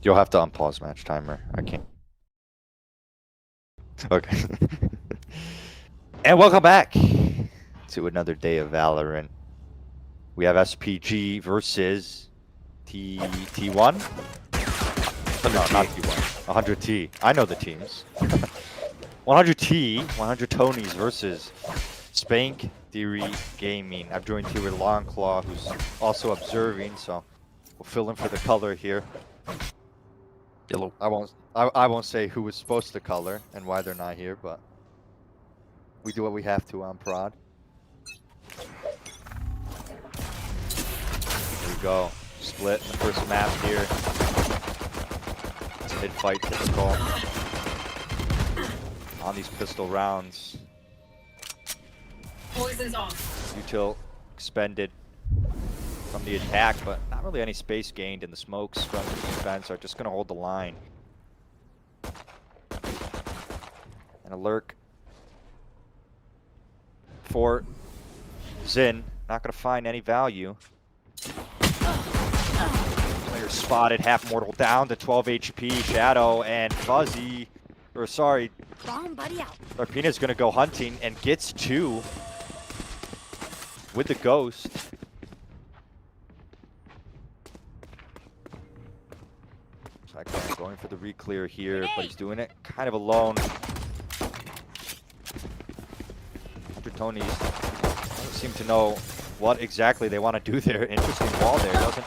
You'll have to unpause match timer. I can't. Okay. And welcome back to another day of Valorant. We have SPG versus T1? No, not T1. 100T. I know the teams. 100T, 100 Tonys versus Spank, Ptheory, Gaming. I've joined here with Longclaw, who's also observing, so we'll fill in for the color here. Yellow. I won't say who was supposed to color and why they're not here, but we do what we have to on prod. Here we go. Split the first map here. It's a mid-fight typical. On these pistol rounds. Poison's off. Util expended from the attack, but not really any space gained, and the smokes from the defense are just going to hold the line. And a lurk for Zin. Not going to find any value. Player spotted, half mortal down to 12 HP. Shadow and Fuzzy, or sorry, Arpina's going to go hunting and gets two with the ghost. Going for the re-clear here, but he's doing it kind of alone. Tourney doesn't seem to know what exactly they want to do there. Interesting wall there. Doesn't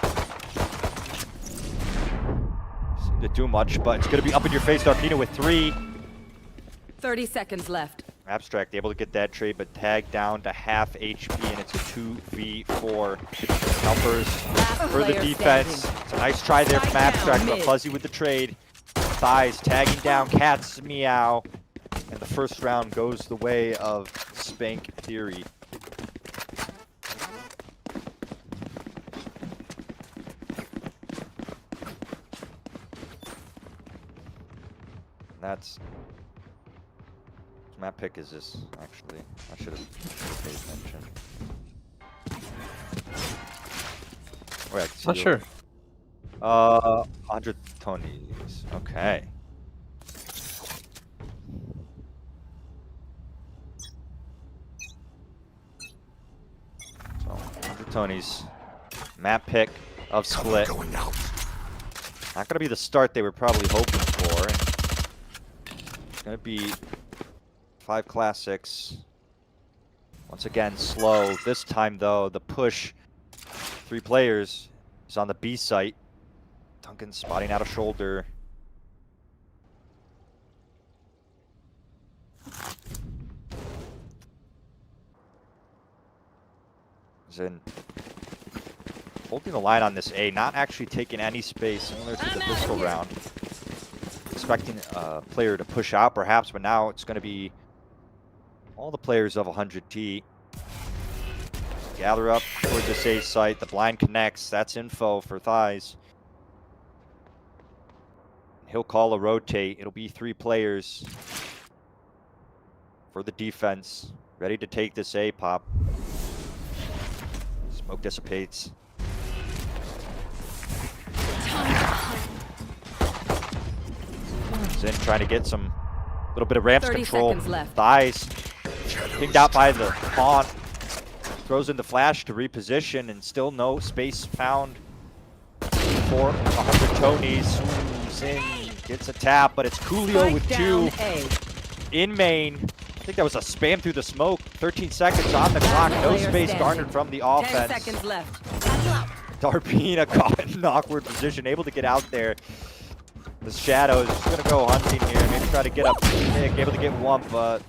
seem to do much, but it's going to be up in your face. Arpina with 3. 30 seconds left. Abstract able to get that trade, but tagged down to half HP, and it's a 2v4. Helpers for the defense. It's a nice try there from Abstract, but Fuzzy with the trade. Thighs tagging down Cat's Meow. And the first round goes the way of Spank Ptheory. That's... Which map pick is this, actually? I should have paid attention. Wait, I can see Not sure. 100 Tonys. Okay. So, 100 Tonys. Map pick of Split. Not gonna be the start they were probably hoping for. It's gonna be 5 classics. Once again, slow. This time, though, the push. 3 players is on the B site. Duncan spotting out a shoulder. Zin holding the line on this A, not actually taking any space, similar to the pistol round. Expecting a player to push out, perhaps, but now it's going to be all the players of 100T. Gather up toward this A site. The blind connects. That's info for Thighs. He'll call a rotate. It'll be 3 players for the defense. Ready to take this A pop. Smoke dissipates. Zin trying to get some little bit of ramps control. Thighs pinged out by the pawn. Throws in the flash to reposition, and still no space found for 100 Tonys. Zin gets a tap, but it's Coolio with 2 in main. I think that was a spam through the smoke. 13 seconds on the clock. No space garnered from the offense. 10 seconds left. Darpina caught in an awkward position, able to get out there. The Shadow is just going to go hunting here. Maybe try to get up pick, able to get 1, but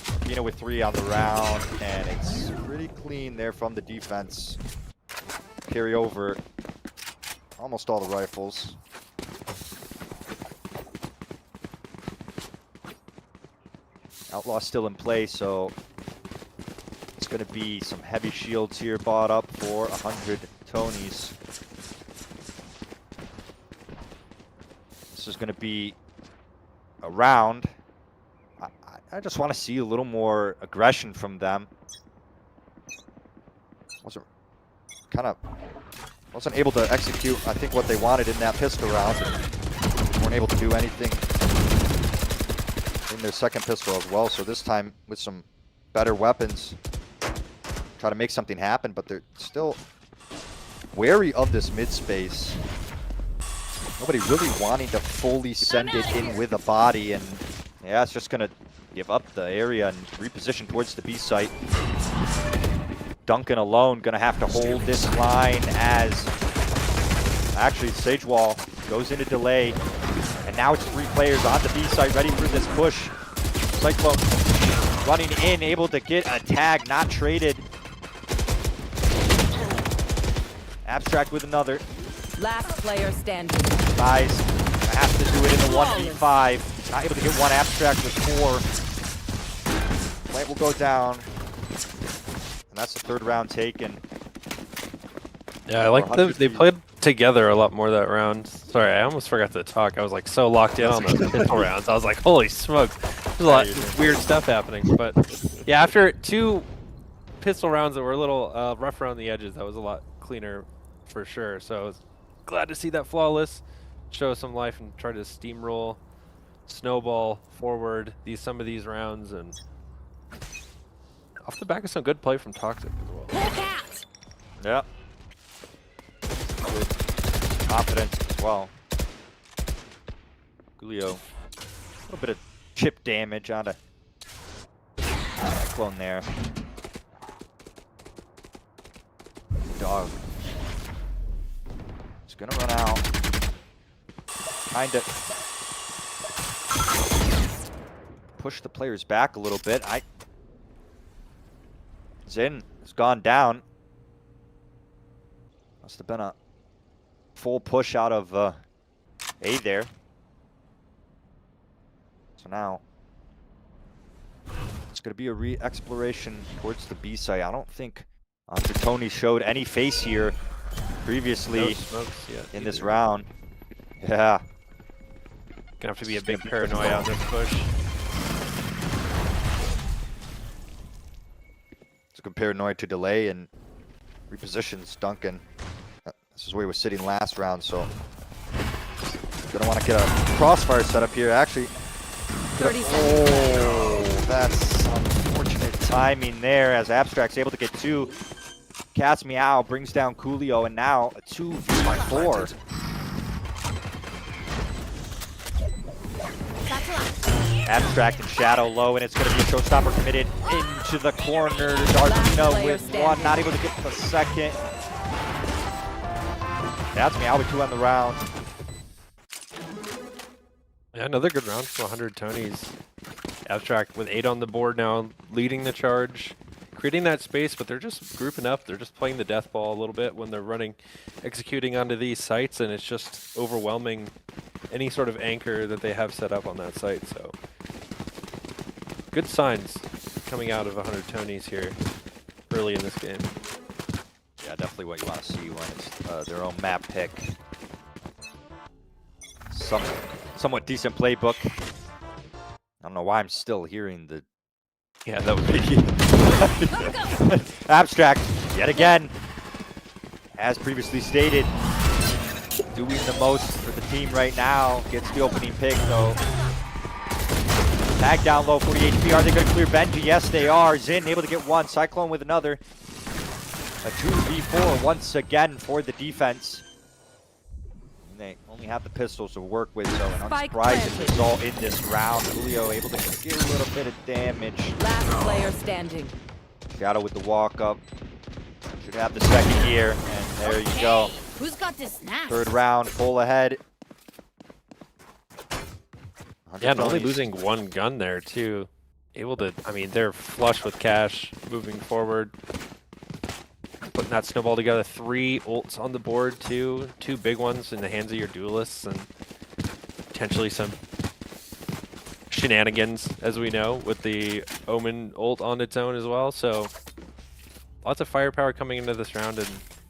Darpina with 3 on the round, and it's pretty clean there from the defense. Carry over almost all the rifles. Outlaw still in play, so it's going to be some heavy shields here bought up for 100 Tonys. This is going to be a round. I just want to see a little more aggression from them. Wasn't able to execute, I think, what they wanted in that pistol round. able to do anything in their second pistol as well. So this time with some better weapons, try to make something happen, but they're still wary of this mid space. Nobody really wanting to fully send it in with a body, and yeah, it's just gonna give up the area and reposition towards the B site. Duncan alone gonna have to hold this line as actually Sage Wall goes into delay, and now it's 3 players on the B site ready for this push. Cyclone running in, able to get a tag, not traded. Abstract with another. Last player standing. Guys, I have to do it in the 1v5. Not able to get one. Abstract with 4. Plant will go down. And that's the 3rd round taken. Yeah, I like they played together a lot more that round. Sorry, I almost forgot to talk. I was like so locked in on the pistol rounds. I was like, holy smokes. There's a lot of weird stuff happening. But yeah, after 2 pistol rounds that were a little rough around the edges, that was a lot cleaner for sure. So I was glad to see that flawless, show some life and try to steamroll, snowball forward some of these rounds, and off the back of some good play from Toxic as well. Yeah. Good confidence as well. Julio, a little bit of chip damage on a clone there. Dog. It's gonna run out. Kinda push the players back a little bit. Zin has gone down. Must have been a full push out of A there. So now it's going to be a re-exploration towards the B site. I don't think Tourney showed any face here previously in this round. Yeah. Gonna have to be a big paranoia on this push. It's a good paranoia to delay and repositions Duncan. This is where he was sitting last round, so gonna want to get a crossfire set up here. Actually, 30 seconds. oh, that's unfortunate timing there as Abstract's able to get 2. Cats Meow brings down Coolio, and now a 2v4. Abstract and Shadow low, and it's going to be a showstopper committed into the corner. Darkino with 1, not able to get the second. That's Meow with 2 on the round. Yeah, another good round for 100 Tonys. Abstract with 8 on the board now, leading the charge, creating that space, but they're just grouping up. They're just playing the death ball a little bit when they're executing onto these sites, and it's just overwhelming any sort of anchor that they have set up on that site. So good signs coming out of 100 Tonys here early in this game. Yeah, definitely what you want to see when it's their own map pick. Somewhat decent playbook. I don't know why I'm still hearing the... Yeah, that would be... Abstract, yet again, as previously stated, doing the most for the team right now. Gets the opening pick, though. Tag down low, 40 HP. Are they going to clear Benji? Yes, they are. Zin able to get 1. Cyclone with another. A 2v4 once again for the defense. And they only have the pistols to work with, so an unsurprising result in this round. Julio able to get a little bit of damage. Last player standing. Shadow with the walk up. Should have the second here, and there you go. Who's got this snap? 3rd round, full ahead. Yeah, and only losing 1 gun there too. Able to, I mean, they're flush with cash moving forward. Putting that snowball together, 3 ults on the board too. 2 big ones in the hands of your duelists, and potentially some shenanigans, as we know, with the Omen ult on its own as well. So lots of firepower coming into this round, and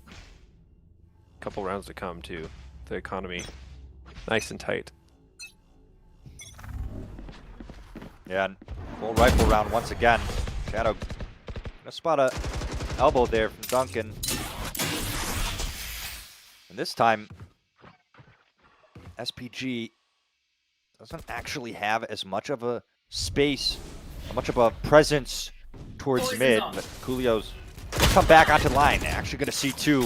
a couple rounds to come too. The economy nice and tight. Yeah, full rifle round once again. Shadow gonna spot a elbow there from Duncan. And this time, SPG doesn't actually have as much of a space, much of a presence towards mid, but Coolio's come back onto the line. They're actually going to see two.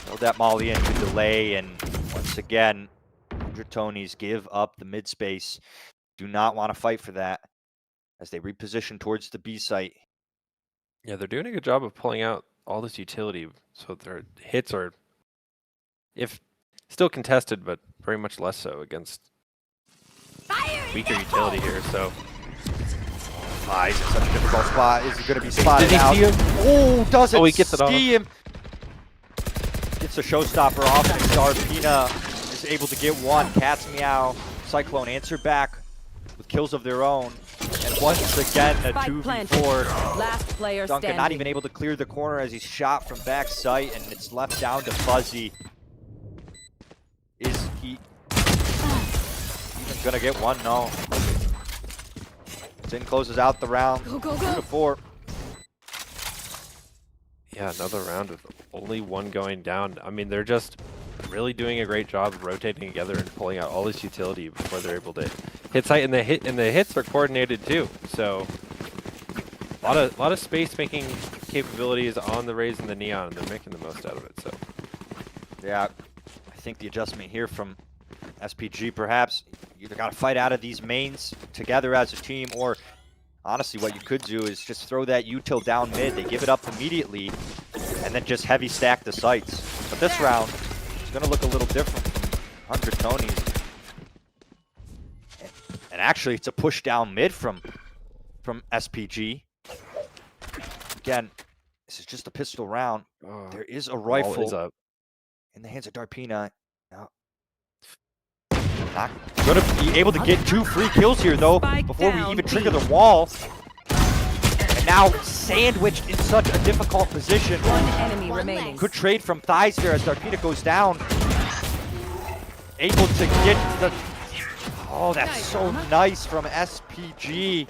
Throw that molly in to delay, and once again, Tonys give up the mid space. Do not want to fight for that as they reposition towards the B site. Yeah, they're doing a good job of pulling out all this utility, so their hits are, if still contested, but very much less so against weaker utility here. So He's in such a difficult spot. Is he going to be spotted Did he out? see him? Oh, doesn't Oh, he gets it off. see him. Gets the showstopper off, and Darpina is able to get one. Cat's Meow, Cyclone answer back with kills of their own. And once again, a Spike 2v4. Last player Duncan standing. not even able to clear the corner as he's shot from back sight, and it's left down to Fuzzy. Is he even gonna get one? No. Zin closes out the round. Go, go, 2-4. yeah, another round with only one going down. I mean, they're just really doing a great job of rotating together and pulling out all this utility before they're able to hit sight, and the hits are coordinated too. So a lot of space making capabilities on the Raze and the Neon, and they're making the most out of it. So Yeah, I think the adjustment here from SPG, perhaps you either got to fight out of these mains together as a team, or honestly, what you could do is just throw that util down mid. They give it up immediately, and then just heavy stack the sites. But this round is going to look a little different from 100 Tonys. And actually, it's a push down mid from SPG. Again, this is just a pistol round. There is a Ball rifle is up. in the hands of Darpina. Now, not going to be able to get 2 free kills here, though, Spike before we down even B. trigger the wall. And now sandwiched in such a difficult position. One enemy remaining. Good trade from Thighs there as Darpina goes down. Able to get the... Oh, that's so nice from SPG.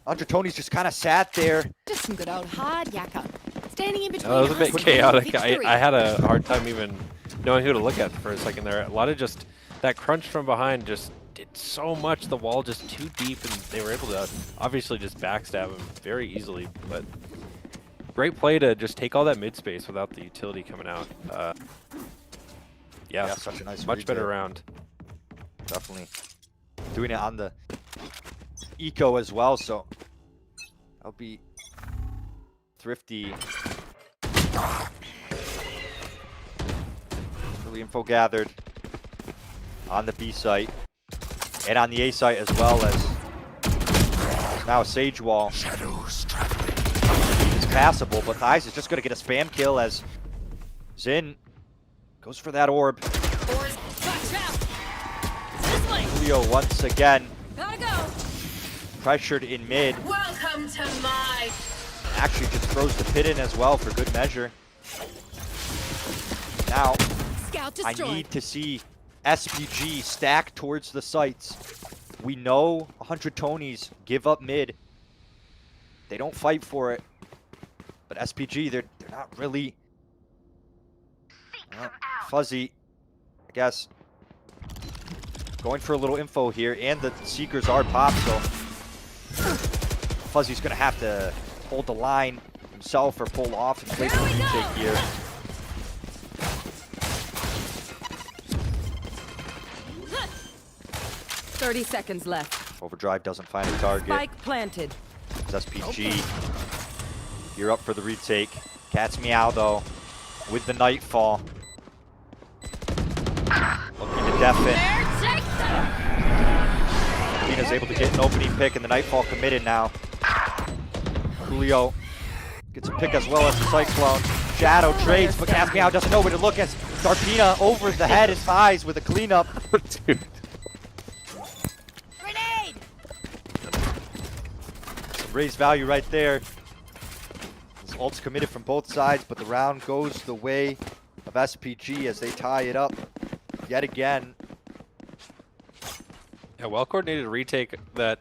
Under Tony's just kind of sat there. Just some good old hard yakka. Standing in between That was a bit us and chaotic. victory. I had a hard time even knowing who to look at for a second there. A lot of just that crunch from behind just did so much. The wall just too deep, and they were able to obviously just backstab him very easily. But great play to just take all that mid space without the utility coming out. Yeah, Such a nice much read better there. round. Definitely doing it on the eco as well, so that'll be thrifty. Early info gathered on the B site and on the A site as well, as now a Sage Wall is passable, but Thighs is just going to get a spam kill as Zin goes for that orb. Julio once again Gotta go. pressured in mid. Welcome to my. Actually just throws the pit in as well for good measure. Now, Scout I destroyed. need to see SPG stack towards the sites. We know 100 Tonys give up mid. They don't fight for it. But SPG, they're not really... Fuzzy, I guess, going for a little info here, and the Seekers are popped, so Fuzzy's going to have to hold the line himself or pull off and play the retake here. Thirty seconds left. Overdrive doesn't find a target. Spike planted. It's SPG. You're up for the retake. Cat's Meow, though, with the Nightfall. Looking to deafen. Tina's able to get an opening pick, and the Nightfall committed now. Julio gets a pick as well as the Cyclone. Shadow trades, but Cat's Meow doesn't know where to look as Darpina over the head and thighs with a cleanup. Dude. Grenade! Some raised value right there. This ult's committed from both sides, but the round goes the way of SPG as they tie it up yet again. Yeah, well-coordinated retake that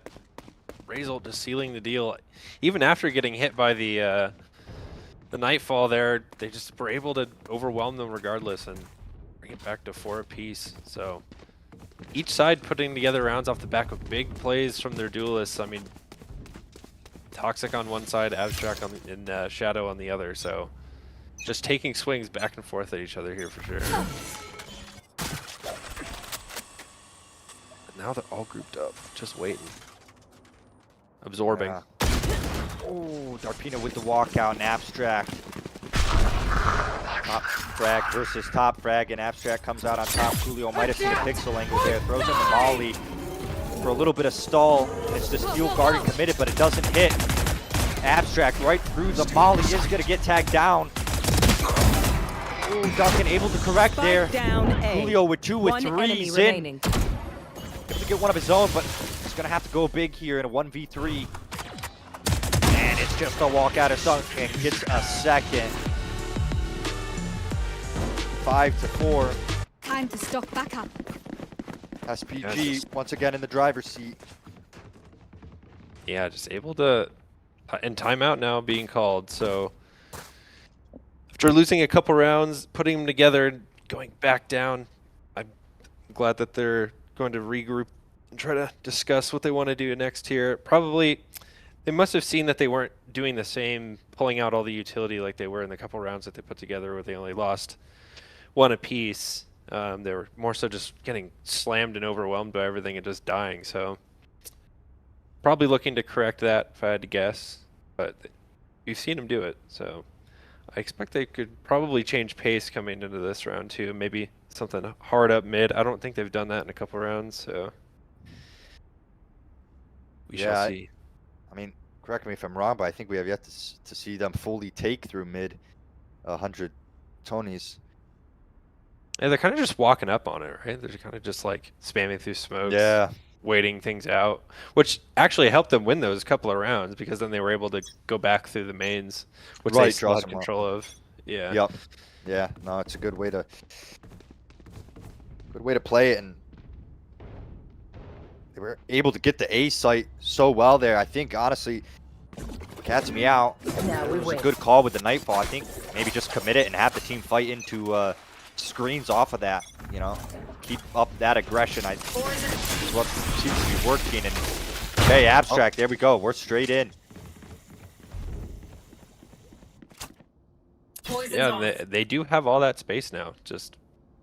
Razor just sealing the deal. Even after getting hit by the Nightfall there, they just were able to overwhelm them regardless and bring it back to 4 apiece. So each side putting together rounds off the back of big plays from their duelists. I mean, Toxic on one side, Abstract and Shadow on the other. So just taking swings back and forth at each other here for sure. And now they're all grouped up, just waiting. Absorbing. Yeah. Oh, Darpina with the walkout and Abstract. Top frag versus top frag, and Abstract comes out on top. Julio might have seen a pixel angle there. Throws in the molly for a little bit of stall. It's the steel guard and committed, but it doesn't hit. Abstract right through the molly is going to get tagged down. Ooh, Duncan able to correct there. Down A. Julio with 2 with One 3. enemy He's in. remaining. Able to get one of his own, but he's going to have to go big here in a 1v3. And it's just a walkout of Duncan. Gets a second. 5-4. Time to stock back up. SPG once again in the driver's seat. Yeah, just able to, and timeout now being called. So after losing a couple rounds, putting them together, going back down, I'm glad that they're going to regroup and try to discuss what they want to do next here. Probably, they must have seen that they weren't doing the same, pulling out all the utility like they were in the couple rounds that they put together where they only lost 1 apiece. They were more so just getting slammed and overwhelmed by everything and just dying. So probably looking to correct that if I had to guess, but we've seen them do it. So I expect they could probably change pace coming into this round too. Maybe something hard up mid. I don't think they've done that in a couple rounds, so we shall see. I mean, correct me if I'm wrong, but I think we have yet to see them fully take through mid 100 Tonys. Yeah, they're kind of just walking up on it, right? They're kind of just like spamming through smokes, Yeah. waiting things out, which actually helped them win those couple of rounds because then they were able to go back through the mains, which Right, they still draws had them up. control of. Yeah. Yep. Yeah. No, it's a good way to play it, and they were able to get the A site so well there. I think honestly, Cat's me out. Now we It was a win. good call with the Nightfall. I think maybe just commit it and have the team fight into screens off of that. You know, keep up that aggression. Is what seems to be working. And okay, Abstract. There we go. We're straight in. Yeah, they do have all that space now. Just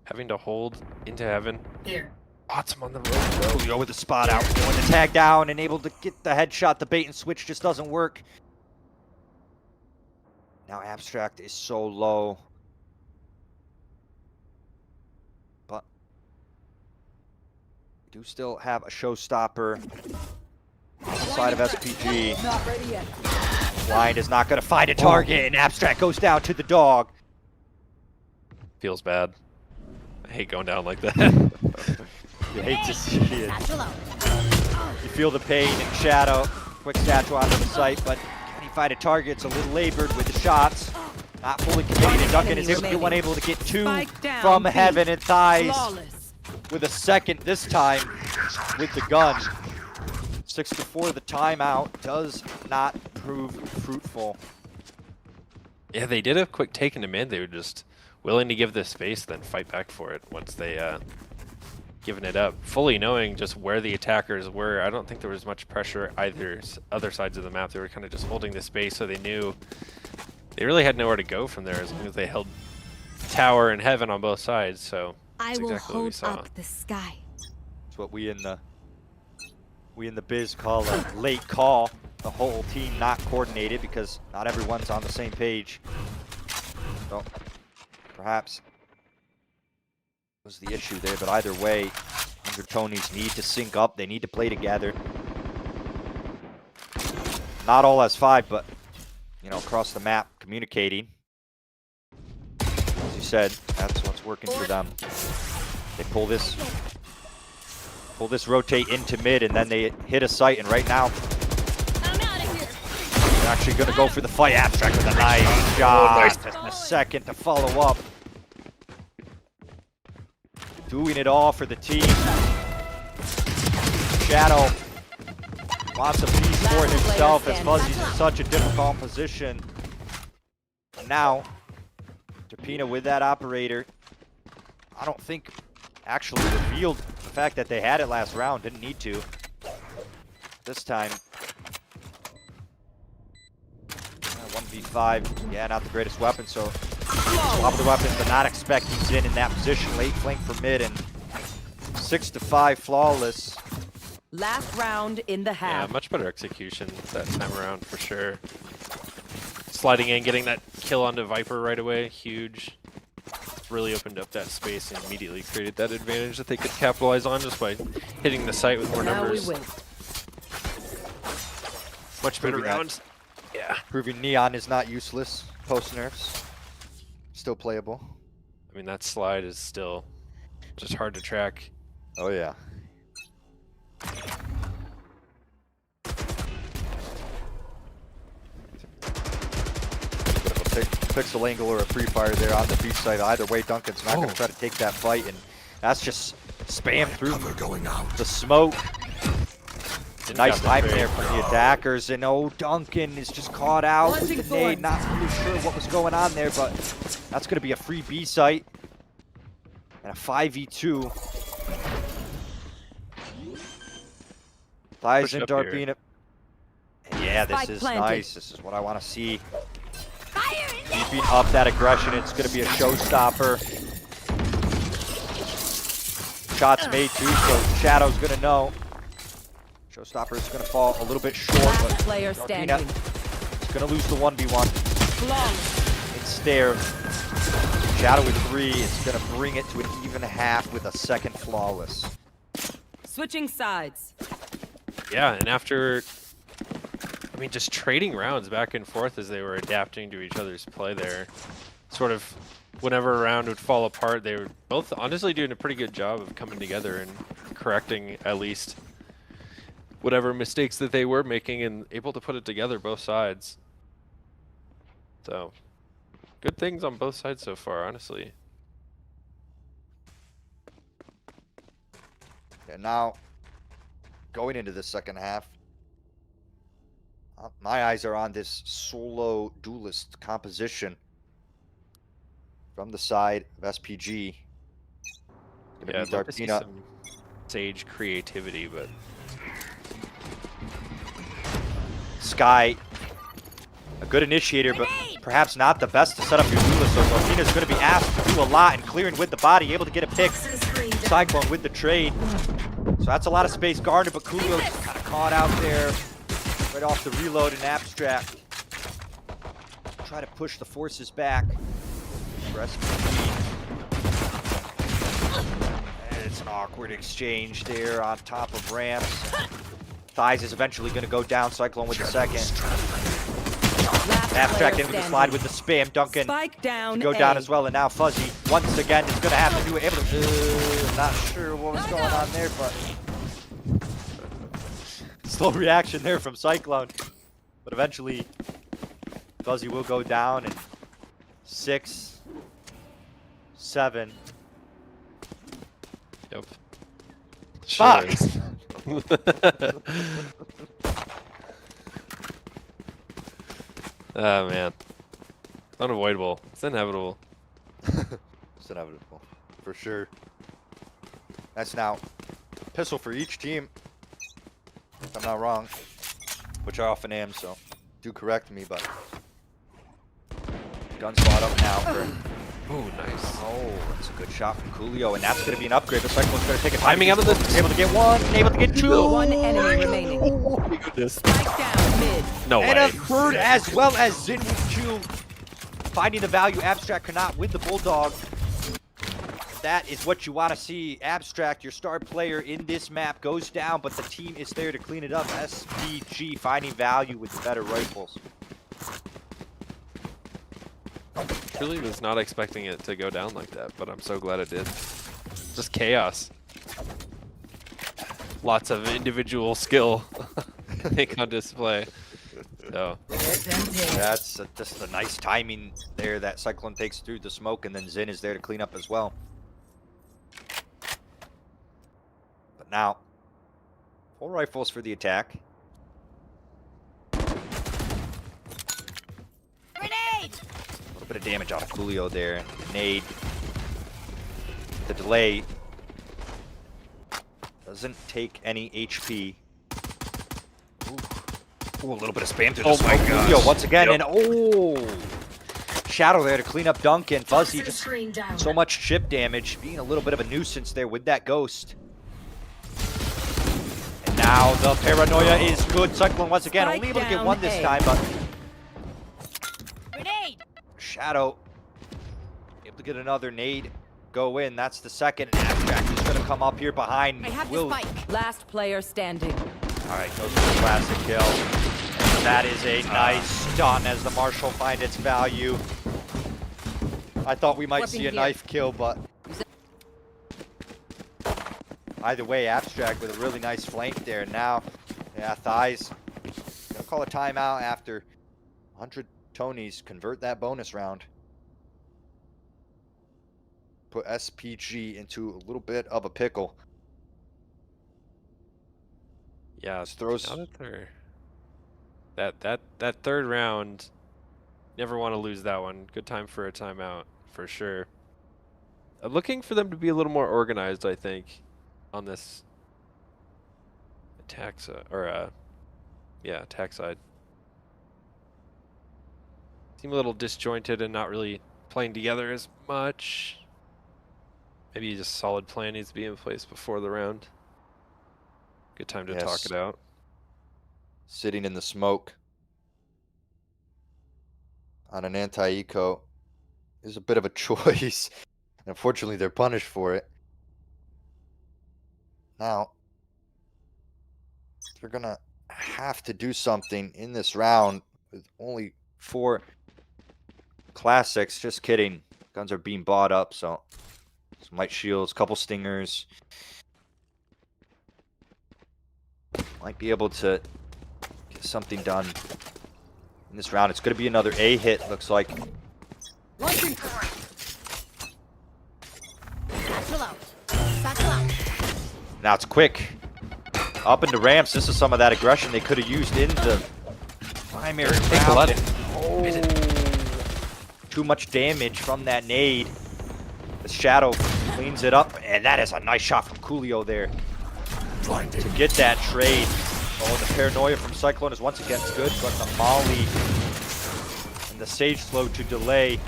having to hold into heaven. Here. Lots on the road. Julio with the spot out, going to tag down and able to get the headshot. The bait and switch just doesn't work. Now Abstract is so low. But we do still have a showstopper on the side of SPG. Not ready yet. Blind is not going to find a target, and Abstract goes down to the dog. Feels bad. I hate going down like that. You hate to see it. Satchel out. You feel the pain and Shadow. Quick statue onto the site, but can he find a target? It's a little labored with the shots. Not fully committed, and Duncan is able to get one, able to get 2 Spike down, from B. heaven and ties Flawless. with a second this time with the gun. 6-4, the timeout does not prove fruitful. Yeah, they did a quick take into mid. They were just willing to give this space, then fight back for it once they given it up, fully knowing just where the attackers were. I don't think there was much pressure either other sides of the map. They were kind of just holding the space, so they knew they really had nowhere to go from there as long as they held tower and heaven on both sides. So I that's will exactly what we hold saw. up the sky. It's what we in the biz call a late call. The whole team not coordinated because not everyone's on the same page. So perhaps was the issue there, but either way, Tonys need to sync up. They need to play together. Not all as 5, but you know, across the map, communicating. As you said, that's what's working for them. They pull this rotate into mid, and then they hit a site. And right now, I'm out of here. they're actually going to go for the fight. Abstract with a nice shot. Just a second to follow up. Doing it all for the team. Shadow wants a piece for himself as Fuzzy's in such a difficult position. And now, Tapina with that operator I don't think actually revealed the fact that they had it last round. Didn't need to. This time. 1v5. Yeah, not the greatest weapon, so swap the weapons, but not expecting Zin in that position. Late flank for mid and 6-5 flawless. Last round in the Yeah, half. much better execution that time around for sure. Sliding in, getting that kill onto Viper right away, huge. Really opened up that space and immediately created that advantage that they could capitalize on just by hitting the site with more Now we numbers. win. Much better Proving that- round. Yeah. Proving Neon is not useless post nerfs. Still playable. I mean, that slide is still just hard to track. Oh yeah. Pixel angle or a free fire there on the beach side. Either way, Duncan's not going to try to take that fight, and that's just spam through the smoke. Nice timing there from the attackers, and oh, Duncan is just caught out with the nade. Not really sure what was going on there, but that's going to be a free B site and a 5v2. Thighs and up Dart here. being a... Yeah, this Spike is planted. nice. This is what I want to see. Keeping up that aggression. It's going to be a showstopper. Shots made too, so Shadow's going to know. Showstopper is going to fall a little bit short, Last but player Darkina standing. is going to lose the 1v1. Flawless. It's there. Shadow with 3 is going to bring it to an even half with a second flawless. Switching sides. Yeah, and after, I mean, just trading rounds back and forth as they were adapting to each other's play there. Sort of, whenever a round would fall apart, they were both honestly doing a pretty good job of coming together and correcting at least whatever mistakes that they were making and able to put it together both sides. So, good things on both sides so far, honestly. And now, going into the second half, my eyes are on this solo duelist composition from the side of SPG. Gonna Yeah, be I'd love to see Darkina. some Sage creativity, but Sky, a good initiator, but perhaps not the best to set up your duelist. So Darkina's going to be asked to do a lot, and clearing with the body, able to get a pick. Cyclone with the trade. So that's a lot of space guarded, but Coolio's kind of caught out there. Right off the reload and abstract. Try to push the forces back. For SPG. And it's an awkward exchange there on top of ramps. Thighs is eventually going to go down. Cyclone with the second. Last Abstract player in with the standing. slide with the spam. Duncan Spike down. go down A. as well, and now Fuzzy once again is going to have to do it. Able to, not sure what was going on there, but slow reaction there from Cyclone. But eventually, Fuzzy will go down, and 6, 7. yep. Fuck! is. Oh man, unavoidable. It's inevitable. It's inevitable, for sure. That's now pistol for each team, if I'm not wrong, which I often am, so do correct me, but gun spot up now for... Oh, nice. Oh, that's a good shot from Coolio, and that's going to be an upgrade, but Cyclone's going to take a Timing out of the... Able to get one, able to get two. One enemy remaining. Oh my goodness. Spike down mid. No And way. a third as well as Zin with Q. Finding the value, Abstract cannot with the Bulldog. That is what you want to see. Abstract, your star player in this map, goes down, but the team is there to clean it up. SPG finding value with the better rifles. Truly was not expecting it to go down like that, but I'm so glad it did. Just chaos. Lots of individual skill, I think, on display. So, That's just a nice timing there that Cyclone takes through the smoke, and then Zin is there to clean up as well. But now, full rifles for the attack. A little bit of damage out of Coolio there. Nade. The delay doesn't take any HP. Ooh, a little bit of spam through Oh the my smoke. god. Yo, once again, Yep. and oh! Shadow there to clean up Duncan. Fuzzy just so much chip damage, being a little bit of a nuisance there with that ghost. And now the paranoia is good. Cyclone once again, Spike only able to get down one this A. time, but Grenade. Shadow able to get another nade. Go in. That's the second. And Abstract is going to come up here behind. I have the Will. spike. Last player standing. All right, goes for the classic kill. And that is a nice stun as the Marshal finds its value. I thought we might Weapon see a here. knife kill, but either way, Abstract with a really nice flank there. Now, yeah, Thighs gonna call a timeout after 100 Tonys convert that bonus round. Put SPG into a little bit of a pickle. Yeah, Just throws. now that that third round, never want to lose that one. Good time for a timeout for sure. I'm looking for them to be a little more organized, I think, on this attack side attack side. Seem a little disjointed and not really playing together as much. Maybe just solid plan needs to be in place before the round. Good time to talk Yes. it out. Sitting in the smoke on an anti-eco is a bit of a choice. Unfortunately, they're punished for it. Now, they're going to have to do something in this round with only 4 classics. Just kidding. Guns are being bought up, so some light shields, couple stingers. Might be able to get something done in this round. It's going to be another A hit, looks like. Launching. Satchel out. Satchel out. Now it's quick. Up into ramps. This is some of that aggression they could have used in the primary Take a lot round. of Too much damage from that nade. The Shadow cleans it up, and that is a nice shot from Coolio there to get that trade. Oh, the paranoia from Cyclone is once again good, but the Molly and the Sage Slow to delay.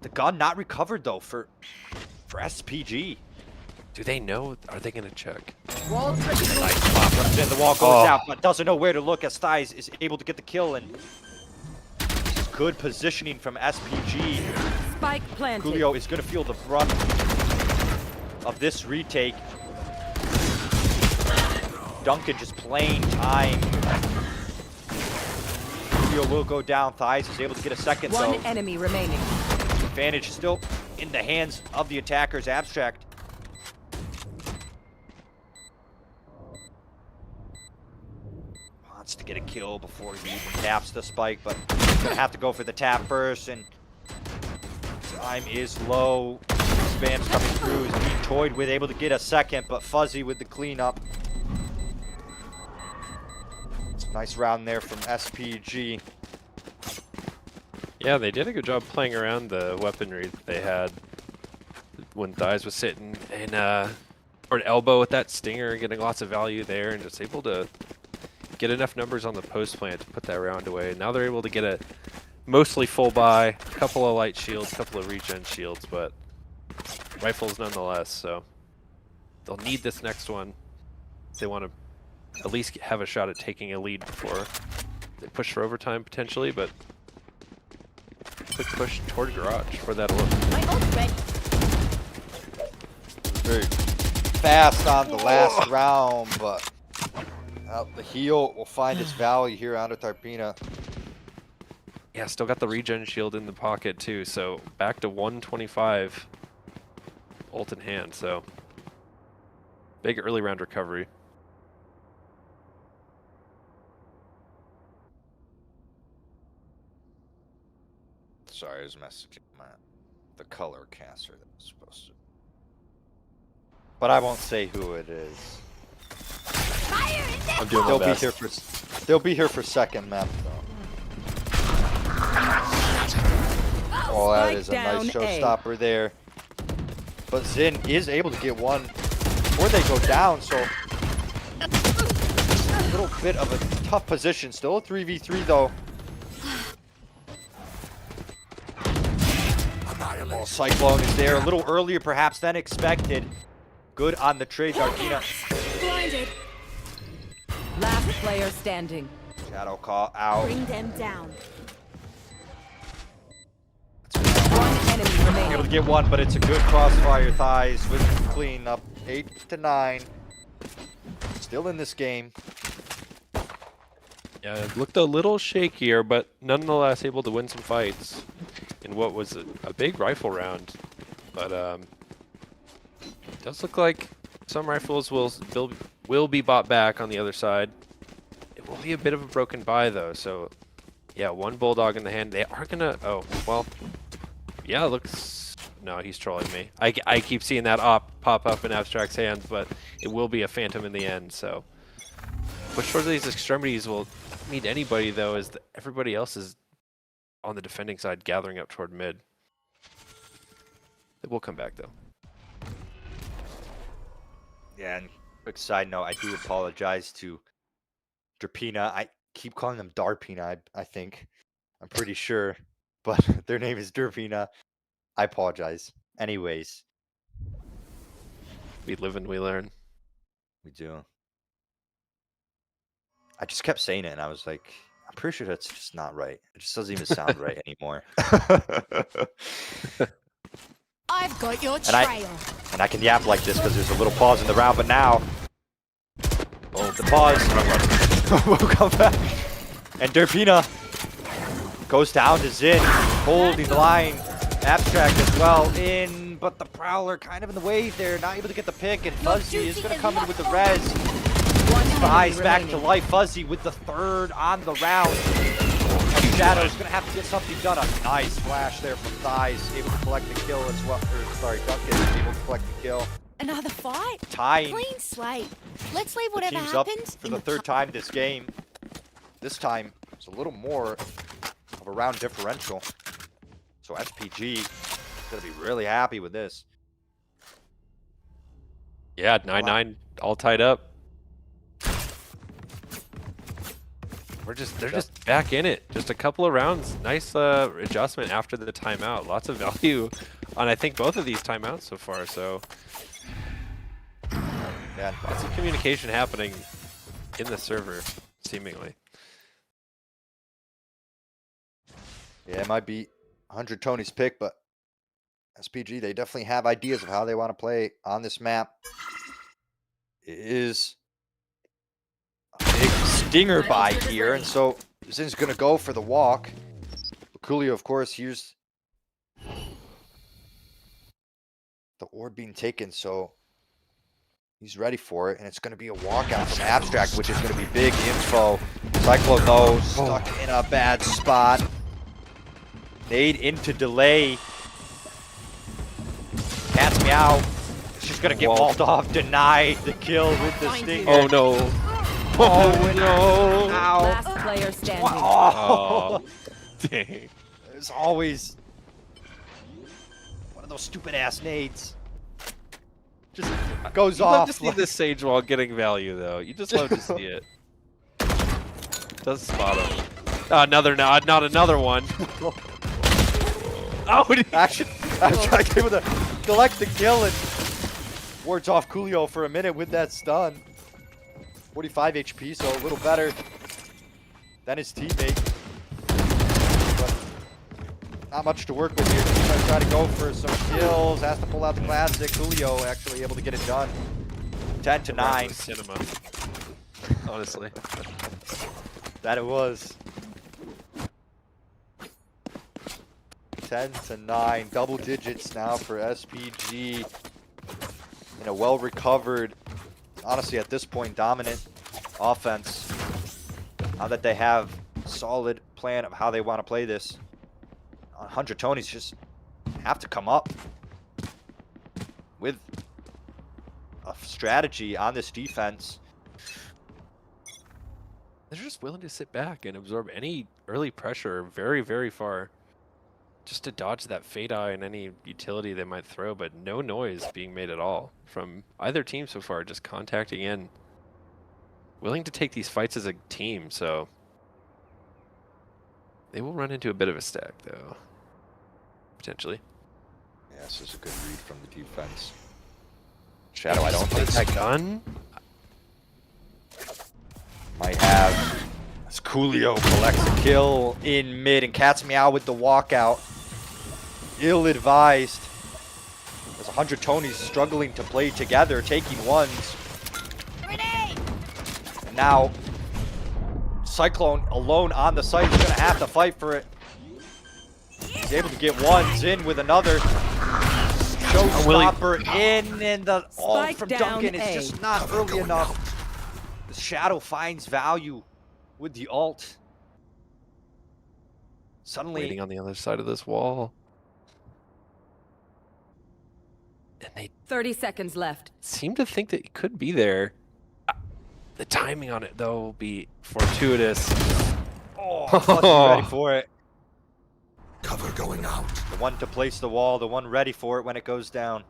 The gun not recovered though for SPG. Do they know? Are they gonna check? Nice pop comes in, the wall goes out, but doesn't know where to look as Thighs is able to get the kill, and good positioning from SPG. Spike planted. Coolio is going to feel the brunt of this retake. Duncan just playing time. Coolio will go down. Thighs is able to get a second, One though. enemy remaining. Advantage still in the hands of the attackers. Abstract. Wants to get a kill before he even taps the spike, but he's going to have to go for the tap first, and time is low. Spam's coming through. He's being toyed with, able to get a second, but Fuzzy with the cleanup. It's a nice round there from SPG. Yeah, they did a good job playing around the weaponry that they had when Thighs was sitting in or an elbow with that stinger, getting lots of value there, and just able to get enough numbers on the post plant to put that round away. Now they're able to get a mostly full buy, a couple of light shields, a couple of regen shields, but rifles nonetheless. So they'll need this next one if they want to at least have a shot at taking a lead before they push for overtime potentially. But quick push toward garage for that look. My ult's ready. Very fast on the last round, but the heal will find its value here out of Tarpina. Yeah, still got the regen shield in the pocket too, so back to 125 ult in hand, so big early round recovery. Sorry, I was messaging the color caster that was supposed to. But I won't say who it is. Fire in there. I'm doing my They'll be best. here for they'll be here for second map though. Oh, that Spike is a nice down A. showstopper there. But Zin is able to get one before they go down, so a little bit of a tough position. Still a 3v3 though. Oh, Cyclone is there a little earlier perhaps than expected. Good on the trade, Darkina. Blinded. Last player standing. Shadow call out. Bring them down. One enemy Able remaining. to get one, but it's a good crossfire. Thighs with clean up 8 to 9. Still in this game. Yeah, it looked a little shakier, but nonetheless able to win some fights in what was a big rifle round. But it does look like some rifles will be bought back on the other side. It will be a bit of a broken buy though, so yeah, one bulldog in the hand. They are gonna. Oh well, yeah. It looks. No, he's trolling me. I keep seeing that pop up in Abstract's hands, but it will be a phantom in the end. So push towards these extremities will mean anybody though, as everybody else is on the defending side gathering up toward mid. It will come back though. Yeah, and quick side note, I do apologize to Drapina. I keep calling them Darpina, I think. I'm pretty sure. But their name is Drapina. I apologize. Anyways. We live and we learn. We do. I just kept saying it and I was like, I'm pretty sure that's just not right. It just doesn't even sound right anymore. I've got your And trail. I can yap like this because there's a little pause in the round, but now, oh, the pause. We'll come back. And Derpina goes down to Zin, holding the line. Abstract as well in, but the Prowler kind of in the way there, not able to get the pick, and Fuzzy is going to come in with the res. One Eyes enemy back to remaining. life. Fuzzy with the third on the round. And Shadow's going to have to get something done. A nice flash there from Thighs, able to collect the kill as well. Or, sorry, Duncan able to collect the kill. Another fight. Tying Clean slate. Let's leave the whatever teams up happens for in the third time this game. This time, it's a little more of a round differential. So SPG is going to be really happy with this. Yeah, 9-9 all tied up. They're just back in it. Just a couple of rounds. Nice adjustment after the timeout. Lots of value on I think both of these timeouts so far. So Yeah, lots of communication happening in the server, seemingly. yeah, it might be 100 Tony's pick, but SPG, they definitely have ideas of how they want to play on this map. It is a big stinger buy here, and so Zin's going to go for the walk. Coolio, of course, here's the orb being taken, so he's ready for it, and it's going to be a walkout from Abstract, which is going to be big info. Cyclone, though, stuck in a bad spot. Nade into delay. Cat's meow. She's going to get walled off. Denied the kill with the stinger. Oh no. Oh no. Ow. Last player standing. Oh. Oh, dang. There's always one of those stupid ass nades. Just goes You love off. to see this Sage Wall getting value though. You just love to see it. Does spot him. Another nod, not another one. Oh, Action. Abstract able to collect the kill and wards off Coolio for a minute with that stun. 45 HP, so a little better than his teammate. But not much to work with here. He's gonna try to go for some kills. Has to pull out the classic. Coolio actually able to get it done. 10 to 9. Cinema. Honestly. That it was. 10 to 9. Double digits now for SPG. In a well-recovered, honestly at this point, dominant offense. Now that they have a solid plan of how they want to play this. 100 Tonys just have to come up with a strategy on this defense. They're just willing to sit back and absorb any early pressure very, very far. just to dodge that fade eye and any utility they might throw, but no noise being made at all from either team so far, just contacting in. Willing to take these fights as a team, so they will run into a bit of a stack, though. Potentially. Yeah, this is a good read from the defense. Shadow, I don't think that gun might have. As Coolio collects a kill in mid, and Cat's Meow with the walkout. Ill-advised. There's 100 Tonys struggling to play together, taking ones. And now, Cyclone alone on the site is going to have to fight for it. He's able to get ones in with another. Showstopper in, and the ult Spike from down Duncan A. is just not early enough. The Shadow finds value with the ult. Suddenly, waiting on the other side of this wall. And they 30 seconds left. seem to think that it could be there. The timing on it, though, will be fortuitous. oh, wasn't ready for it. Cover going out. The one to place the wall, the one ready for it when it goes down.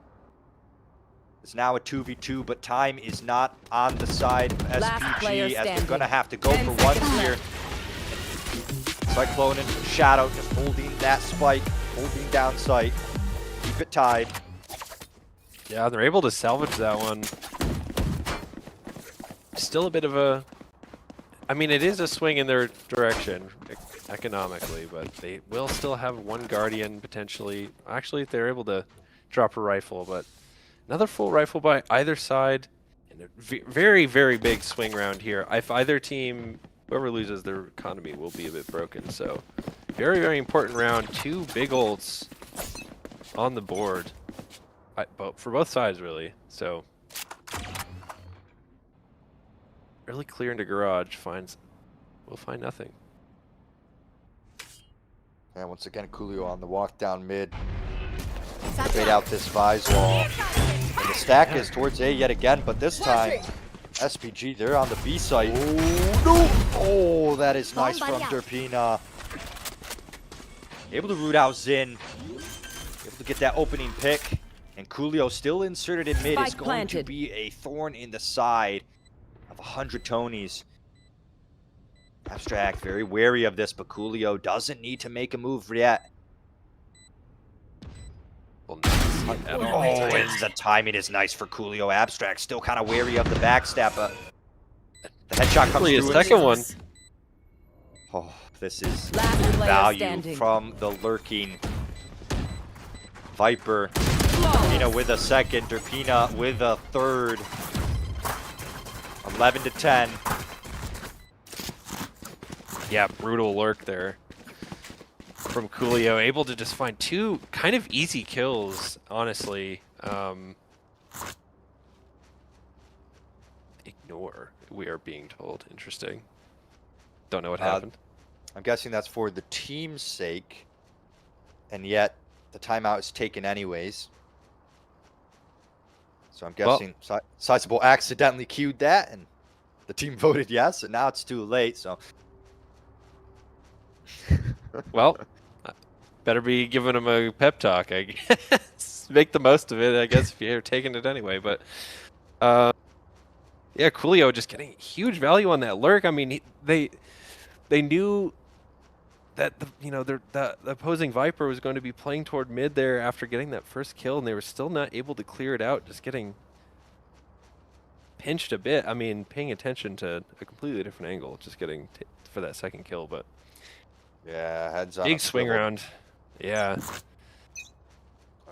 It's now a 2v2, but time is not on the side of Last player SPG, as they're standing. going to have to go 10 for one seconds here. Cyclone and Shadow just holding that spike, holding down sight. Keep it tied. Yeah, they're able to salvage that one. Still a bit of a... I mean, it is a swing in their direction economically, but they will still have one Guardian potentially. Actually, they're able to drop a rifle, but another full rifle by either side. And a very, very big swing round here. If either team, whoever loses, their economy will be a bit broken. So very, very important round. Two big ults on the board. For both sides, really. So really clear into garage. We'll find nothing. And once again, Coolio on the walk down mid. Satchel Fade out this Vise wall. And the stack is towards A yet again, but this time, SPG, they're on the B site. Oh, no! Oh, that is nice from Derpina. Able to root out Zin. Able to get that opening pick. And Coolio still inserted in mid is Spike going to planted. be a thorn in the side of 100 Tonys. Abstract, very wary of this, but Coolio doesn't need to make a move yet. Well, not see it at all. Oh, and the timing is nice for Coolio. Abstract still kind of wary of the backstab, but the headshot comes Hopefully a through. second one. Oh, this is Last good player value standing. from the lurking Viper. Derpina with a second, Derpina with a third. 11 to 10. Yeah, brutal lurk there from Coolio. Able to just find two kind of easy kills, honestly. Ignore, we are being told. Interesting. Don't know what happened. I'm guessing that's for the team's sake, and yet the timeout is taken anyways. So I'm guessing Sizable accidentally queued that, and the team voted yes, and now it's too late, so... Well, better be giving him a pep talk, I guess. Make the most of it, I guess, if you're taking it anyway. But, yeah, Coolio just getting huge value on that lurk. I mean, they knew that the opposing Viper was going to be playing toward mid there after getting that first kill, and they were still not able to clear it out, just getting pinched a bit. I mean, paying attention to a completely different angle, just getting for that second kill, but Yeah, heads on. big swing round. Yeah.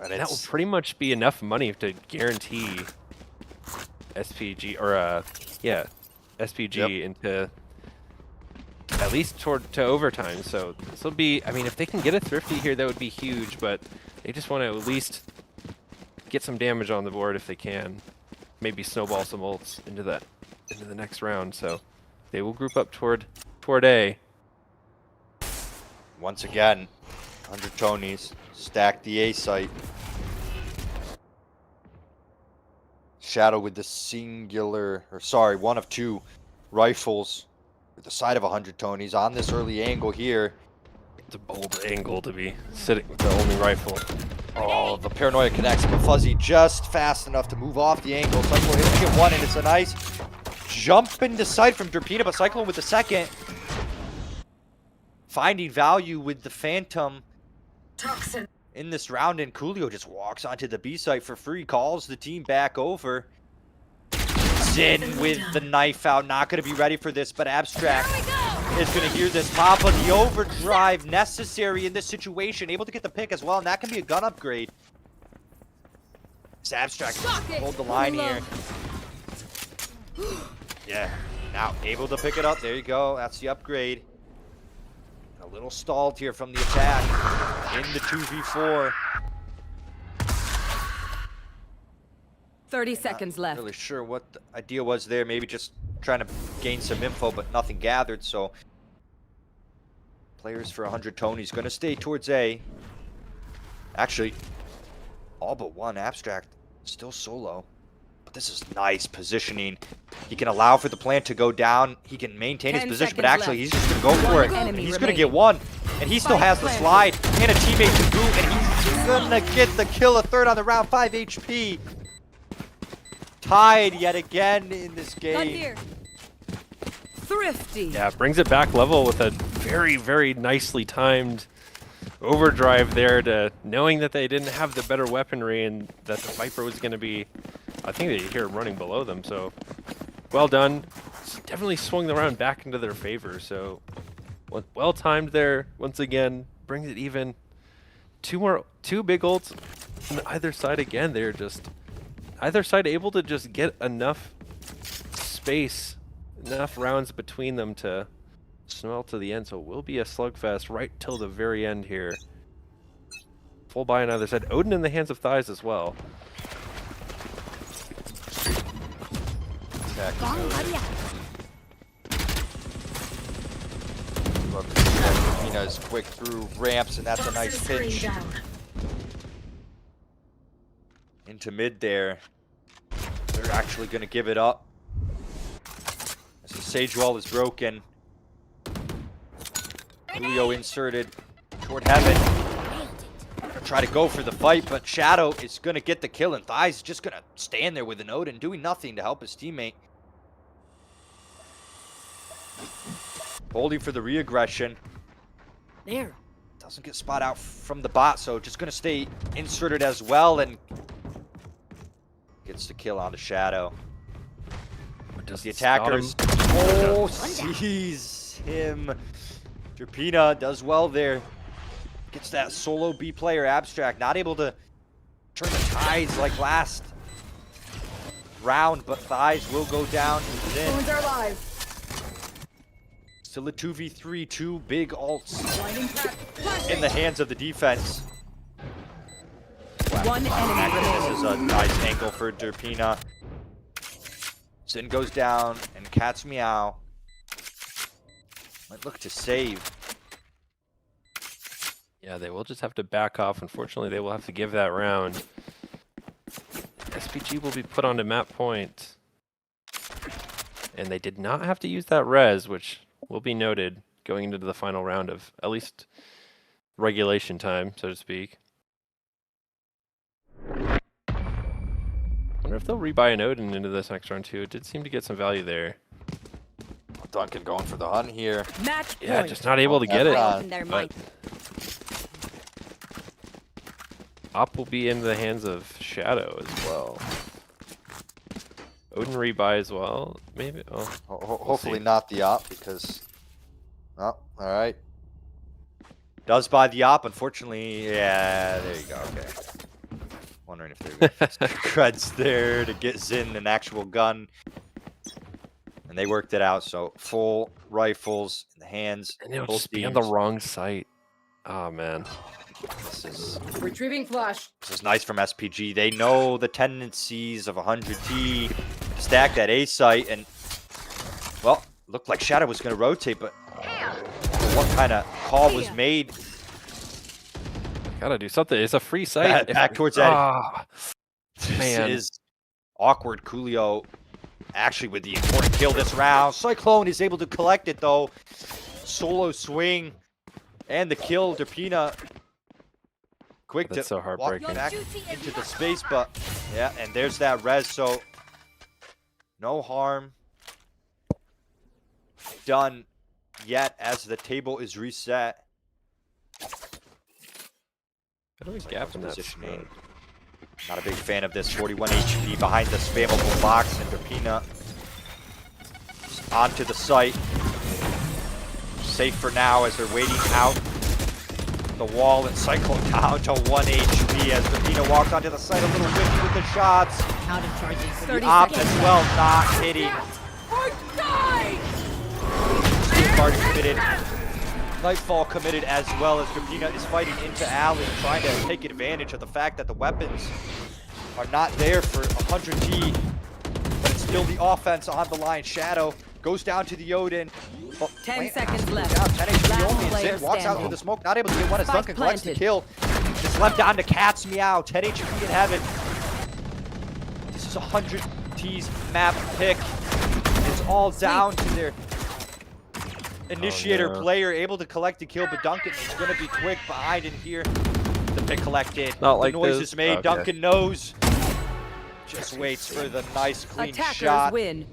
And That will pretty much be enough money to guarantee SPG, or SPG into at least to overtime. So this will be, I mean, if they can get a thrifty here, that would be huge, but they just want to at least get some damage on the board if they can. Maybe snowball some ults into the next round. So they will group up toward A. Once again, 100 Tonys, stack the A site. Shadow with the one of two rifles with the side of 100 Tonys on this early angle here. It's a bold angle to be sitting with the only rifle. Oh, the paranoia connects, but Fuzzy just fast enough to move off the angle. Cyclone hits hit one, and it's a nice jump into sight from Derpina, but Cyclone with the second. Finding value with the Phantom in this round, and Coolio just walks onto the B site for free, calls the team back over. Zin with the knife out, not going to be ready for this, but Abstract is going to hear this pop of the overdrive necessary in this situation, able to get the pick as well, and that can be a gun upgrade. This Abstract hold the line here. Yeah, now able to pick it up. There you go. That's the upgrade. A little stalled here from the attack in the 2v4. 30 seconds left. Not really sure what the idea was there. Maybe just trying to gain some info, but nothing gathered. So players for 100 Tony's going to stay towards A. Actually, all but one Abstract still solo. But this is nice positioning. He can allow for the plant to go down. He can maintain his 10 position, but seconds actually left. he's just going to go for it. One And enemy he's going to get remaining. one. And he still Spike has the planted. slide and a teammate to boot. And he's going to get the kill, a third on the round, 5 HP. Tied yet again in this Gun game. here. Thrifty. Yeah, brings it back level with a very, very nicely timed overdrive there to knowing that they didn't have the better weaponry and that the Viper was going to be, I think they hear him running below them, so well done. Definitely swung the round back into their favor, so well timed there once again, brings it even. Two big ults on either side again. They're just either side able to just get enough space, enough rounds between them to smell to the end, so it will be a slugfest right till the very end here. Full buy on either side. Odin in the hands of Thighs as well. Is quick through ramps, and that's a nice pinch into mid there. They're actually going to give it up as the Sage Wall is broken. Julio inserted toward heaven. Gonna try to go for the fight, but Shadow is going to get the kill, and Thighs is just going to stand there with an Odin, doing nothing to help his teammate. Holding for the re-aggression. There. Doesn't get spot out from the bot, so just going to stay inserted as well, and gets the kill on the Shadow. Does The attackers sees him. Derpina does well there. Gets that solo B player Abstract, not able to turn the tides like last round, but Thighs will go down. Phones are live. Still a 2v3, two big ults in the hands of the defense. One enemy remaining. This is a nice angle for Derpina. Sin goes down, and Cat's Meow might look to save. Yeah, they will just have to back off. Unfortunately, they will have to give that round. SPG will be put onto map point. And they did not have to use that res, which will be noted going into the final round of at least regulation time, so to speak. Wonder if they'll rebuy an Odin into this next round too. It did seem to get some value there. Duncan going for the hunt here. Match Yeah, point. just not able to get it. That's Open their But might. Op will be in the hands of Shadow as well. Odin rebuy as well, maybe. Oh, Hopefully see. not the op, because... Oh, alright. Does buy the op, unfortunately. Yeah, there you go, okay. Wondering if there's creds there to get Zin an actual gun. And they worked it out, so full rifles in the hands. and it'll both just be on the teams. wrong site. Oh man. Retrieving flash. This is nice from SPG. They know the tendencies of 100T. Stack that A site, and well, looked like Shadow was going to rotate, but what kind of call was made? Gotta do something. It's a free site. Back towards Eddie. Ah, This man. is awkward. Coolio actually with the important kill this round. Cyclone is able to collect it though. Solo swing And the kill, Derpina. Quick That's to so walk heartbreaking. back into the space, but yeah, and there's that res, so no harm done yet as the table is reset. How do we gap in that Positioning. spot? Not a big fan of this. 41 HP behind the spammable box, and Derpina onto the site. Safe for now as they're waiting out the wall and cycle down to 1 HP as Derpina walks onto the site a little whipped with the shots. Out of charges. 30 Op seconds. as well, not hitting. Or die! Safeguard committed. Nightfall committed as well as Derpina is fighting into alley, trying to take advantage of the fact that the weapons are not there for 100G, but it's still the offense on the line. Shadow goes down to the Odin. 10 seconds left. Down, 10 HP Last only, and player Zin walks out standing. through the smoke, not able to get one as Spike Duncan collects the planted. kill. Just left down to Cat's Meow, 10 HP in heaven. This is 100 T's map pick. It's all down to their initiator no. player able to collect the kill, but Duncan is going to be quick behind in here. The pick collected. Not like the noise this. is made. Okay. Duncan knows. Just waits for the nice clean Attackers shot. win.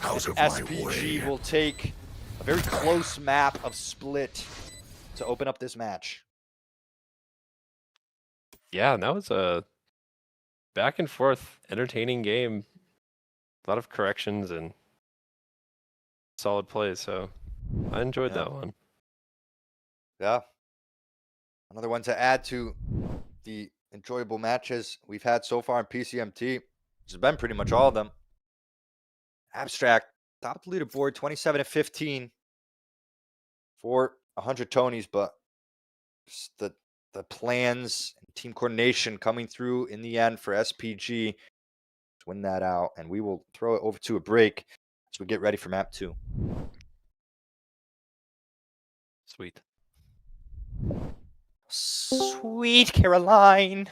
Out of my SPG way. will take a very close map of Split to open up this match. Yeah, and that was a back and forth, entertaining game. A lot of corrections and solid plays, so I enjoyed Yeah. that one. Yeah. Another one to add to the enjoyable matches we've had so far in PCMT. Which has been pretty much all of them. Abstract, top of the leaderboard, 27-15 for 100 Tonys, but just the plans and team coordination coming through in the end for SPG to win that out. And we will throw it over to a break as we get ready for map 2. Sweet. Sweet Caroline.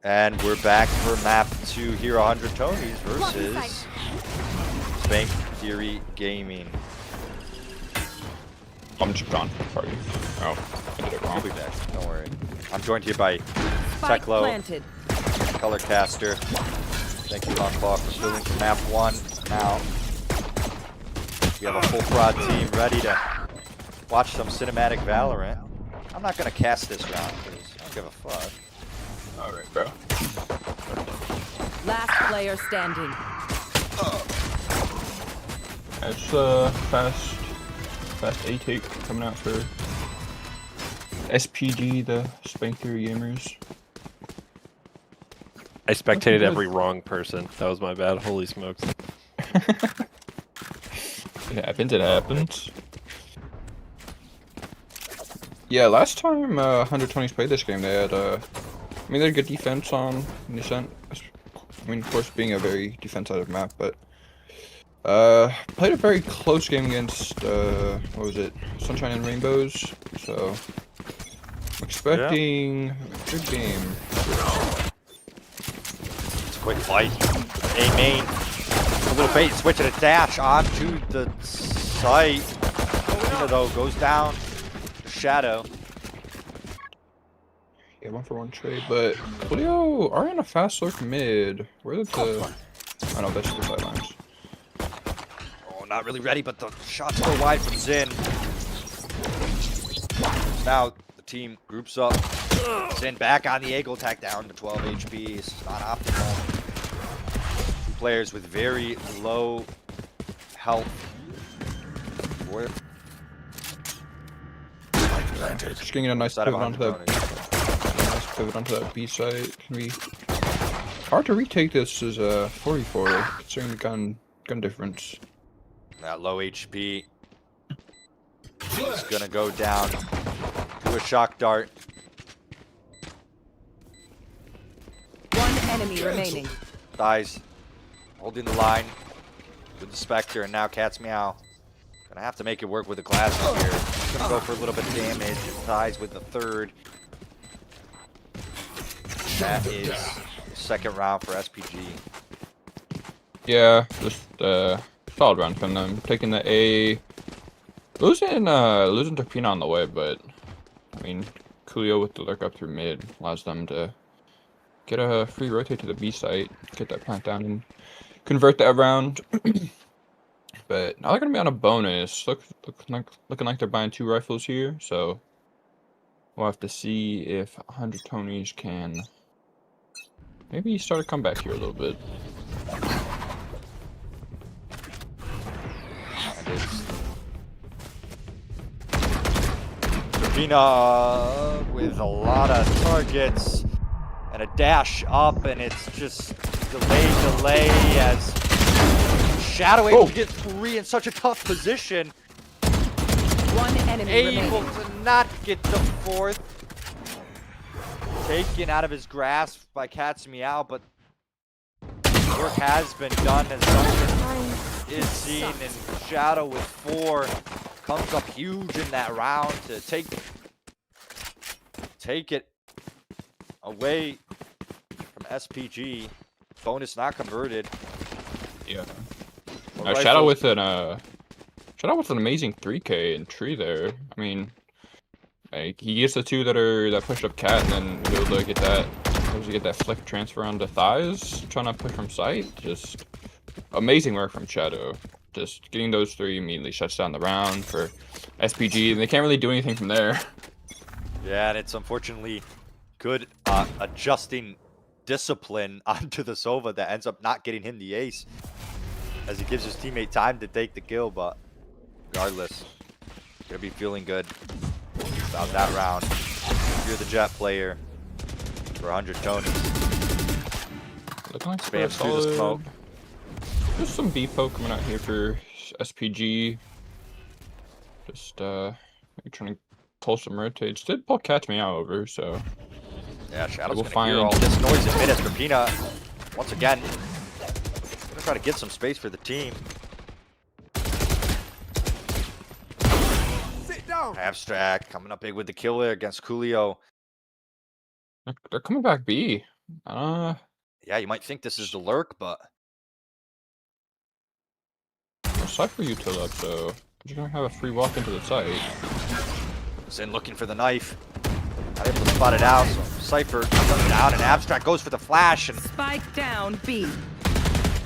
And we're back for map 2 here, 100 Tonys versus Spank Ptheory Gaming. I'm just gone. Sorry. Oh, I did it I'll wrong. be back, don't worry. I'm joined here by Spike Teklo, planted. Colorcaster. Thank you, Long Claw, for filling for map 1 now. We have a full prod team ready to watch some cinematic Valorant. I'm not going to cast this round because I don't give a fuck. Alright, bro. Last player standing. It's fast A take coming out for SPG, the Spank Theory gamers. I spectated every wrong person. That was my bad. Holy smokes. It happens, it happens. Yeah, last time 120s played this game, they had I mean, they had good defense on Nissan. I mean, of course, being a very defensive map, but played a very close game against what was it, Sunshine and Rainbows. So I'm expecting a good game. It's a quick fight. A main. A little bait, switching a dash onto the site. Tina, though, goes down. Shadow. Yeah, 1-for-1 trade, but Cleo are in a fast lurk mid. Where did the? Oh no, that's the sidelines. Oh, not really ready, but the shots go wide from Zin. Now the team groups up. Zin back on the Eagle attack, down to 12 HP. It's not optimal. Two players with very low health. Just getting a nice Side of pivot onto that. Antonio. Nice pivot onto that B site. Can be hard to retake this as a 44, considering the gun difference. That low HP is gonna go down to a shock dart. One enemy remaining. Dies, holding the line with the Spectre, and now Cat's Meow. Gonna have to make it work with the glasses here. He's gonna go for a little bit of damage. It ties with the third. That is the second round for SPG. Yeah, just solid round from them. Taking the A, losing to Pina on the way, but I mean, Coolio with the lurk up through mid allows them to get a free rotate to the B site, get that plant down, and convert that round. But now they're gonna be on a bonus. Looking like they're buying 2 rifles here, so we'll have to see if 100 Tonys can maybe start a comeback here a little bit. Pina with a lot of targets and a dash up, and it's just delay as Shadow able to get 3 in such a tough position. One enemy Able remaining. to not get the 4th. Taken out of his grasp by Cat's Meow, but work has been done as Duncan is seen, and Shadow with 4 comes up huge in that round to take it away from SPG. Bonus not converted. Yeah. But Shadow rifles- with an amazing 3K and tree there. I mean, like, he gets the 2 that push up Cat, and then be able to get that flick transfer onto thighs, trying to push from sight. Just amazing work from Shadow. Just getting those 3 immediately shuts down the round for SPG, and they can't really do anything from there. Yeah, and it's unfortunately good adjusting discipline onto the Sova that ends up not getting him the ace, as he gives his teammate time to take the kill, but regardless, gonna be feeling good about that round. You're the Jet player for 100 Tonys. Looking like Spams through the smoke. Just some B poke coming out here for SPG. Just maybe trying to pull some rotates. Did pull Catch Me Out over, so Yeah, Shadow's We'll gonna hear find- all this noise in minutes. Rapina, once again, gonna try to get some space for the team. Sit down. Abstract coming up big with the kill there against Coolio. they're coming back B. Yeah, you might think this is the lurk, but Cypher util up, so you're gonna have a free walk into the site. Zen looking for the knife. Not able to spot it out, so Cypher comes down and Abstract goes for the flash, and Spike down B.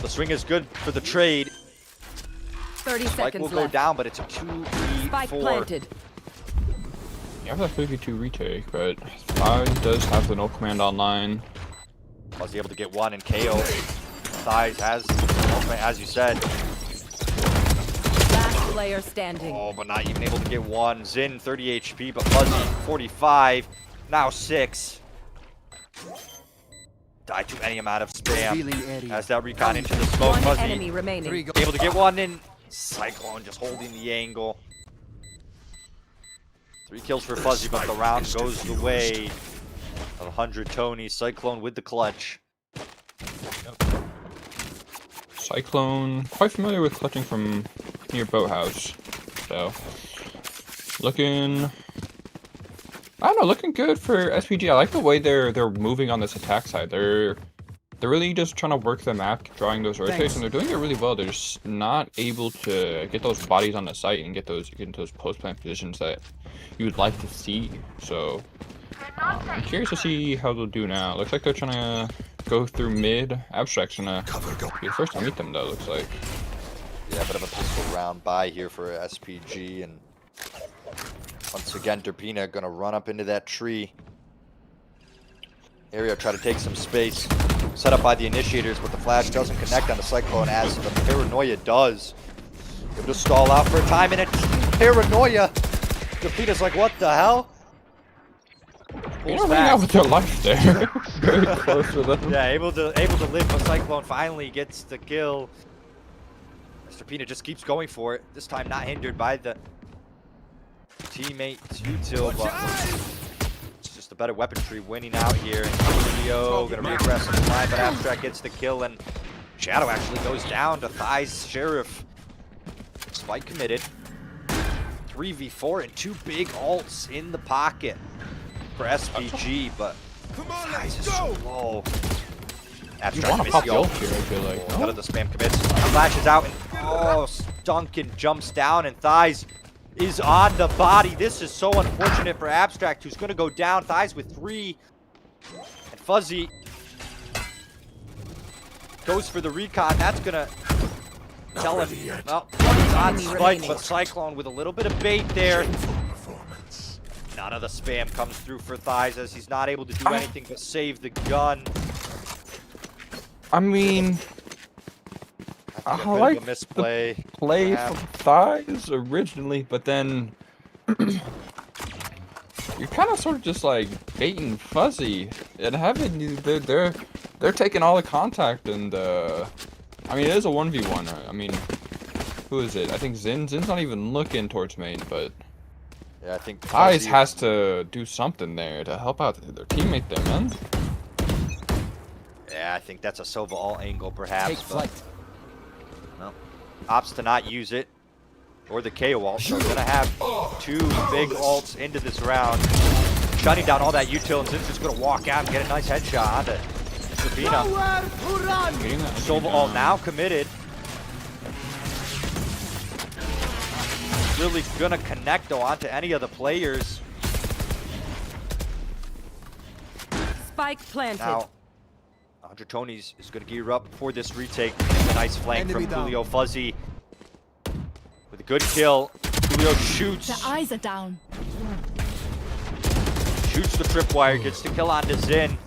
the swing is good for the trade. 30 Spike seconds will go left. down, but it's a 2v4. Spike planted. You have that 52 retake, but Thighs does have the no command online. Was he able to get one and KO? Thighs has, as you said. Last player standing. Oh, but not even able to get one. Zin 30 HP, but Fuzzy 45. Now 6. Die to any amount of spam. As that recon into the smoke. One Fuzzy enemy remaining. able to get one in. Cyclone just holding the angle. 3 kills for Fuzzy, but the round goes the way of 100 Tourney. Cyclone with the clutch. Cyclone, quite familiar with clutching from near Boathouse. So, looking, I don't know, looking good for SPG. I like the way they're moving on this attack side. They're really just trying to work the map, drawing those rotates, and they're doing it really well. They're just not able to get those bodies on the site and get into those post plant positions that you would like to see. So, I'm curious to see how they'll do now. Looks like they're trying to go through mid. Abstract's gonna be the first to meet them, though, looks like. Yeah, a bit of a pistol round by here for SPG, and once again, Derpina gonna run up into that tree. Area try to take some space. Set up by the initiators, but the flash doesn't connect on the Cyclone as the Paranoia does. Able to stall out for a time, and it's Paranoia. Derpina's like, what the hell? They're running out with their life there. Very close to them. Yeah, able to live, but Cyclone finally gets the kill. Mr. Pina just keeps going for it. This time not hindered by the teammate's util, but it's just a better weaponry winning out here. And Leo gonna be aggressive in line, but Abstract gets the kill, and Shadow actually goes down to Thighs Sheriff. Spike committed. 3v4 and 2 big ults in the pocket for SPG, but Thighs is so low. You want to pop the ult here, I feel like. None of the spam commits. Flashes out, and Duncan jumps down, and Thighs is on the body. This is so unfortunate for Abstract, who's going to go down. Thighs with 3. And Fuzzy goes for the recon. That's going to tell him, well, he's on Spike, but Cyclone with a little bit of bait there. None of the spam comes through for Thighs, as he's not able to do anything but save the gun. I mean, I like the misplay the play from Thighs originally, but then you're kind of sort of just like baiting Fuzzy and having they're taking all the contact, and I mean, it is a 1v1. I mean, who is it? I think Zin's not even looking towards main, but yeah, I think Thighs has to do something there to help out their teammate there, man. Yeah, I think that's a Sova all angle, perhaps. But no, opts to not use it, or the KO ult. So we're gonna have 2 big ults into this round, shutting down all that util, and Zin's just gonna walk out and get a nice headshot onto Sabina. Sova ult now committed. Really gonna connect though onto any of the players. Spike planted. Now, 100 Tourney's is going to gear up for this retake. A nice flank from Julio. Fuzzy with a good kill. Julio shoots. The eyes are down. Shoots the tripwire. Gets the kill onto Zin.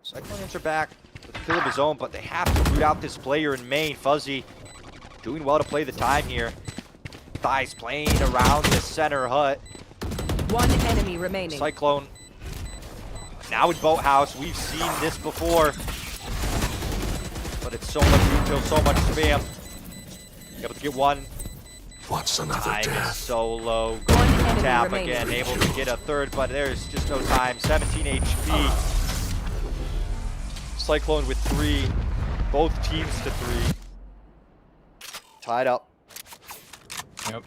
Cyclonians are back with a kill of his own, but they have to root out this player in main. Fuzzy doing well to play the time here. Thighs playing around the center hut. 1 enemy remaining. Cyclone now in Boathouse. We've seen this before, but it's so much util, so much spam. Able to get one. What's another Time is death? so low. One Going to enemy tap remaining. again. Able to get a third, but there's just no time. 17 HP. Cyclone with 3. Both teams to 3. Tied up. Yep.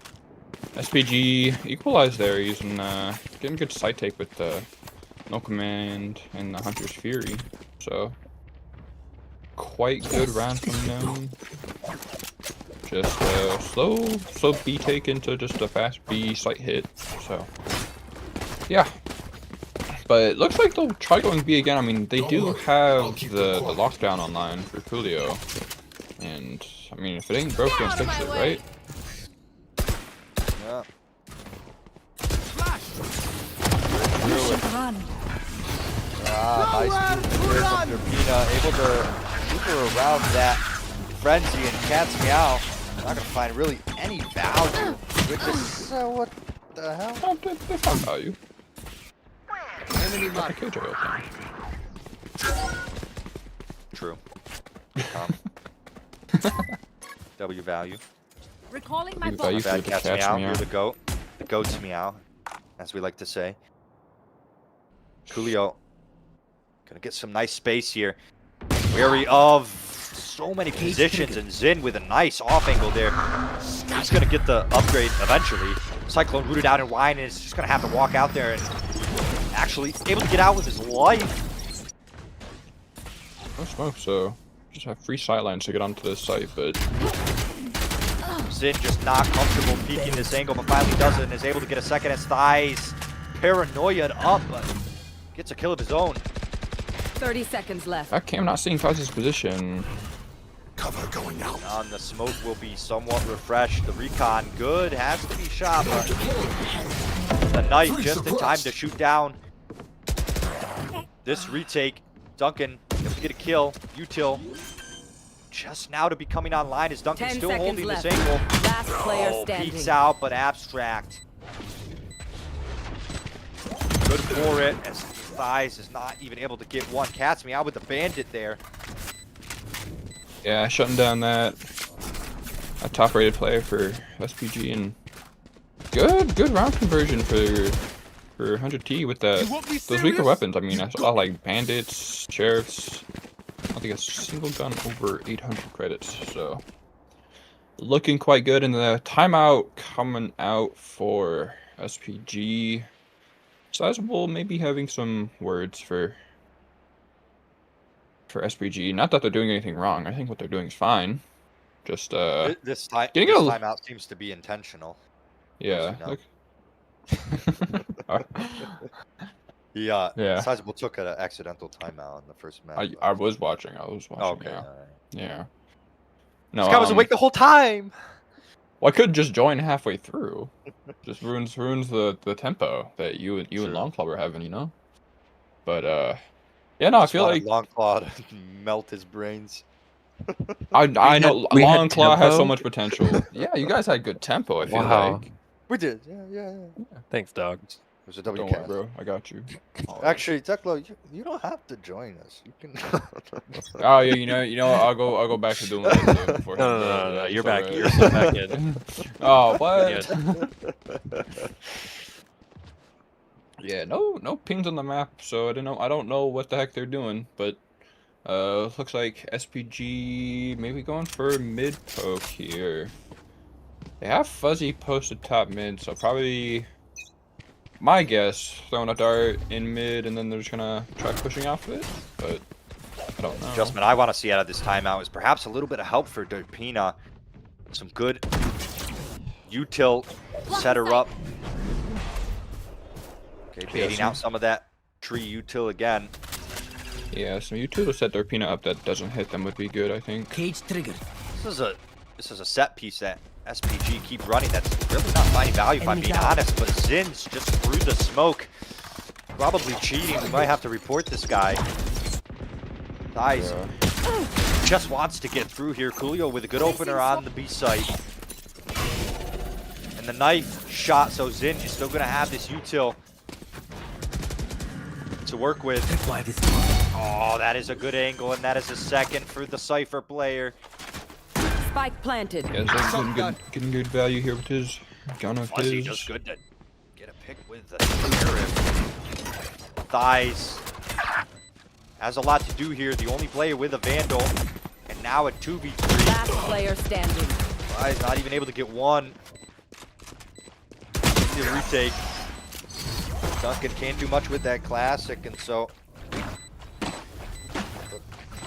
SPG equalized there using getting good side take with the no command, and the Hunter's Fury. So quite good round from them. Just slow B take into just a fast B slight hit. So yeah. But it looks like they'll try going B again. I mean, they do have the lockdown online for Coolio. And, I mean, if it ain't broke, don't fix it, right? Yeah. Nice movement there from Derpina. Able to move her around that frenzy and catch me out. Not going to find really any value with this. What the hell? Oh, they found value. Like a KJ thing. True. W value. Recalling my W value box. for Bad the cat's cat's meow. meow. You're the goat. The goat's meow, as we like to say. Coolio gonna get some nice space here. Wary of so many positions, and Zin with a nice off angle there. He's gonna get the upgrade eventually. Cyclone rooted out in wine, and is just gonna have to walk out there and actually able to get out with his life. No smoke, so just have free sightlines to get onto this site, but Zin just not comfortable peeking this angle, but finally does it and is able to get a second as Thighs paranoia up, but gets a kill of his own. 30 seconds left. that cam not seeing Thighs' position. Cover going out. The smoke will be somewhat refreshed. The recon good, has to be shot, but the knife just in time to shoot down this retake. Duncan able to get a kill. Util just now to be coming online as Duncan 10 still seconds holding left. this angle. Last player standing. Peeks out, but abstract. Good for it, as Thighs is not even able to get one. Cat's me out with the bandit there. Yeah, shutting down that a top-rated player for SPG, and good round conversion for 100T with those weaker weapons. I mean, I saw like bandits, sheriffs. I think a single gun over 800 credits. So looking quite good. And the timeout coming out for SPG. Sizable, maybe having some words for SPG. Not that they're doing anything wrong. I think what they're doing is fine. Just This getting a- timeout seems to be intentional. yeah. No. Look, Yeah. Sizable took an accidental timeout in the first match. I was watching. Okay. Yeah. Yeah. Alright. Yeah. No, This guy was awake the whole time. well, I could just join halfway through. Just ruins the tempo that you and True. Long Club are having, you know. But yeah, no, I feel like Long Claw to melt his brains. I know we had Long Claw has so tempo? much potential. Yeah, you guys had good tempo. I feel Wow. like. We did. Yeah. Thanks, dog. It was a W Don't worry, cast. bro. I got you. Actually, Teklo, you don't have to join us. You can. Oh yeah, you know. I'll go back to doing that before. No. You're It's back. alright. You're still back in. Oh what? Yeah. Yeah, no pings on the map, so I don't know what the heck they're doing, but looks like SPG maybe going for mid poke here. They have Fuzzy posted top mid, so probably my guess throwing a dart in mid and then they're just gonna try pushing off it, but I don't know. Adjustment I want to see out of this timeout is perhaps a little bit of help for Derpina. Some good util set her up. Okay, baiting out some of that tree util again. Yeah, some util to set their peanut up that doesn't hit them would be good, I think. Cage triggered. This is a set piece that SPG keep running. That's really not finding value, if I'm being honest. But Zin's just through the smoke, probably cheating. We might have to report this guy. Thighs just wants to get through here. Coolio with a good opener on the B site. And the knife shot, so Zin is still gonna have this util to work with. Oh, that is a good angle, and that is a second for the Cypher player. Spike planted. Yeah, Zin's getting good value here with his gun of Fuzzy his. just good to get a pick with the sheriff. Thighs has a lot to do here. The only player with a Vandal, and now a 2v3. Last player standing. Thighs not even able to get one. The retake. Duncan can't do much with that classic, and so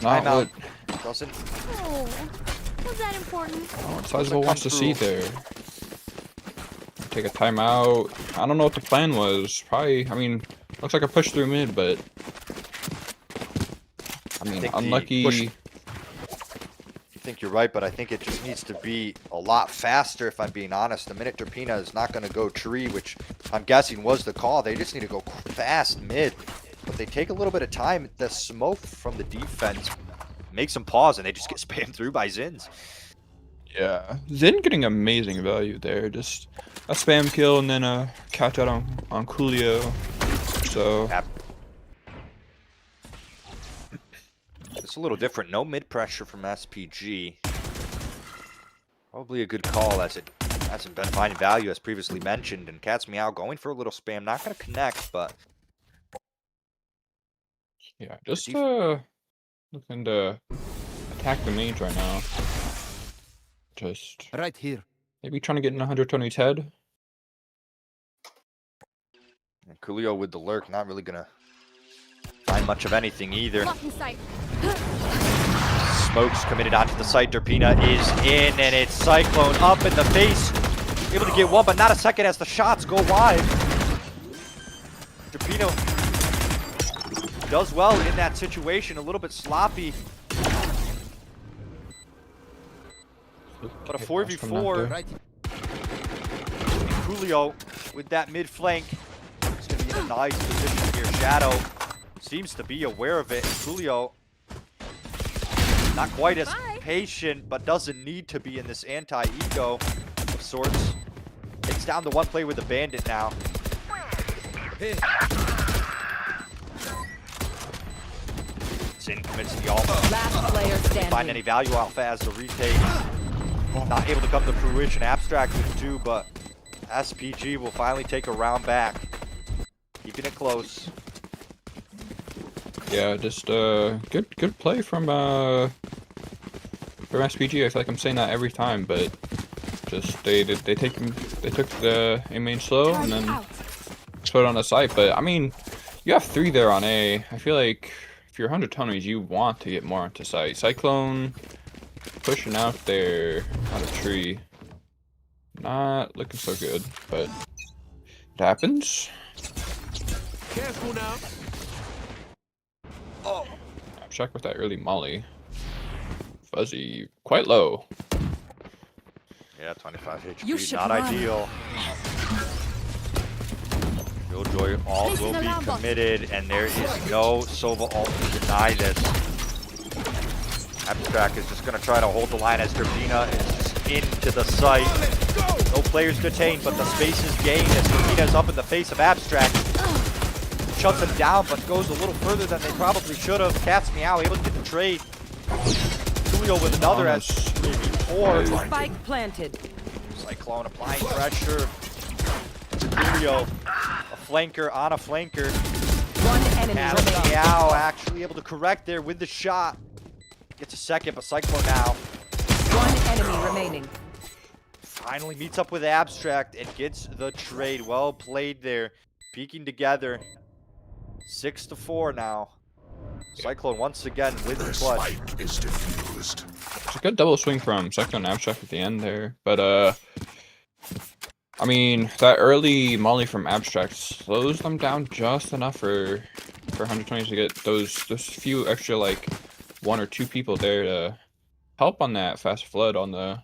Not timeout what, doesn't. Oh, was that important? not what Sizable wants to come see through. there. Take a timeout. I don't know what the plan was. Probably, I mean, looks like a push through mid, but I mean, think the unlucky. push- I think you're right, but I think it just needs to be a lot faster, if I'm being honest. The minute Turpina is not going to go tree, which I'm guessing was the call. They just need to go fast mid. But they take a little bit of time. The smoke from the defense makes them pause, and they just get spammed through by Zins. Yeah, Zen getting amazing value there. Just a spam kill and then a catch out on Coolio. So It's a little different. No mid pressure from SPG. Probably a good call, as it hasn't been finding value as previously mentioned. And Cat's Meow going for a little spam. Not going to connect, but yeah, just looking to attack the mage right now. Just Right here. maybe trying to get in 120's head. and Coolio with the lurk, not really going to find much of anything either. Blocking sight. Smoke's committed onto the site. Turpina is in, and it's Cyclone up in the face. Able to get one, but not a second as the shots go wide. Turpina does well in that situation. A little bit sloppy, but a 4v4. Right. Coolio with that mid flank. He's going to be in a nice position here. Shadow seems to be aware of it. Coolio not quite as patient, but doesn't need to be in this anti-eco of sorts. Takes down the one play with the bandit now. Sin commits the ult. Last player Find standing. any value alpha as the retake. Not able to come to fruition. Abstract with two, but SPG will finally take a round back. Keeping it close. Yeah, just good play from SPG. I feel like I'm saying that every time, but just they took the A main slow and then Out. put it on the site. But I mean, you have 3 there on A. I feel like if you're 100 Tonys, you want to get more onto site. Cyclone pushing out there on a tree. Not looking so good, but it happens. Careful now. I'll check with that early molly. Fuzzy, quite low. Yeah, 25 You HP, should not run. ideal. Killjoy all Placing will be alarm bot. committed, and there is no Sova ult to deny this. Abstract is just going to try to hold the line as Turpina is just into the site. No players detained, but the space is gained as Turpina is up in the face of Abstract. Shuts him down, but goes a little further than they probably should have. Cat's Meow able to get the trade. Coolio with another as 3v4. Spike planted. Cyclone applying pressure to Coolio. A flanker on a flanker. One enemy Cat's remaining. Meow actually able to correct there with the shot. Gets a second, but Cyclone now One enemy remaining. finally meets up with Abstract and gets the trade. Well played there. Peeking together. 6-4 now. Cyclone once again with the The clutch. spike is diffused. It's a good double swing from Cyclone and Abstract at the end there, but I mean that early molly from Abstract slows them down just enough for 120 to get those few extra like 1 or 2 people there to help on that fast flood on the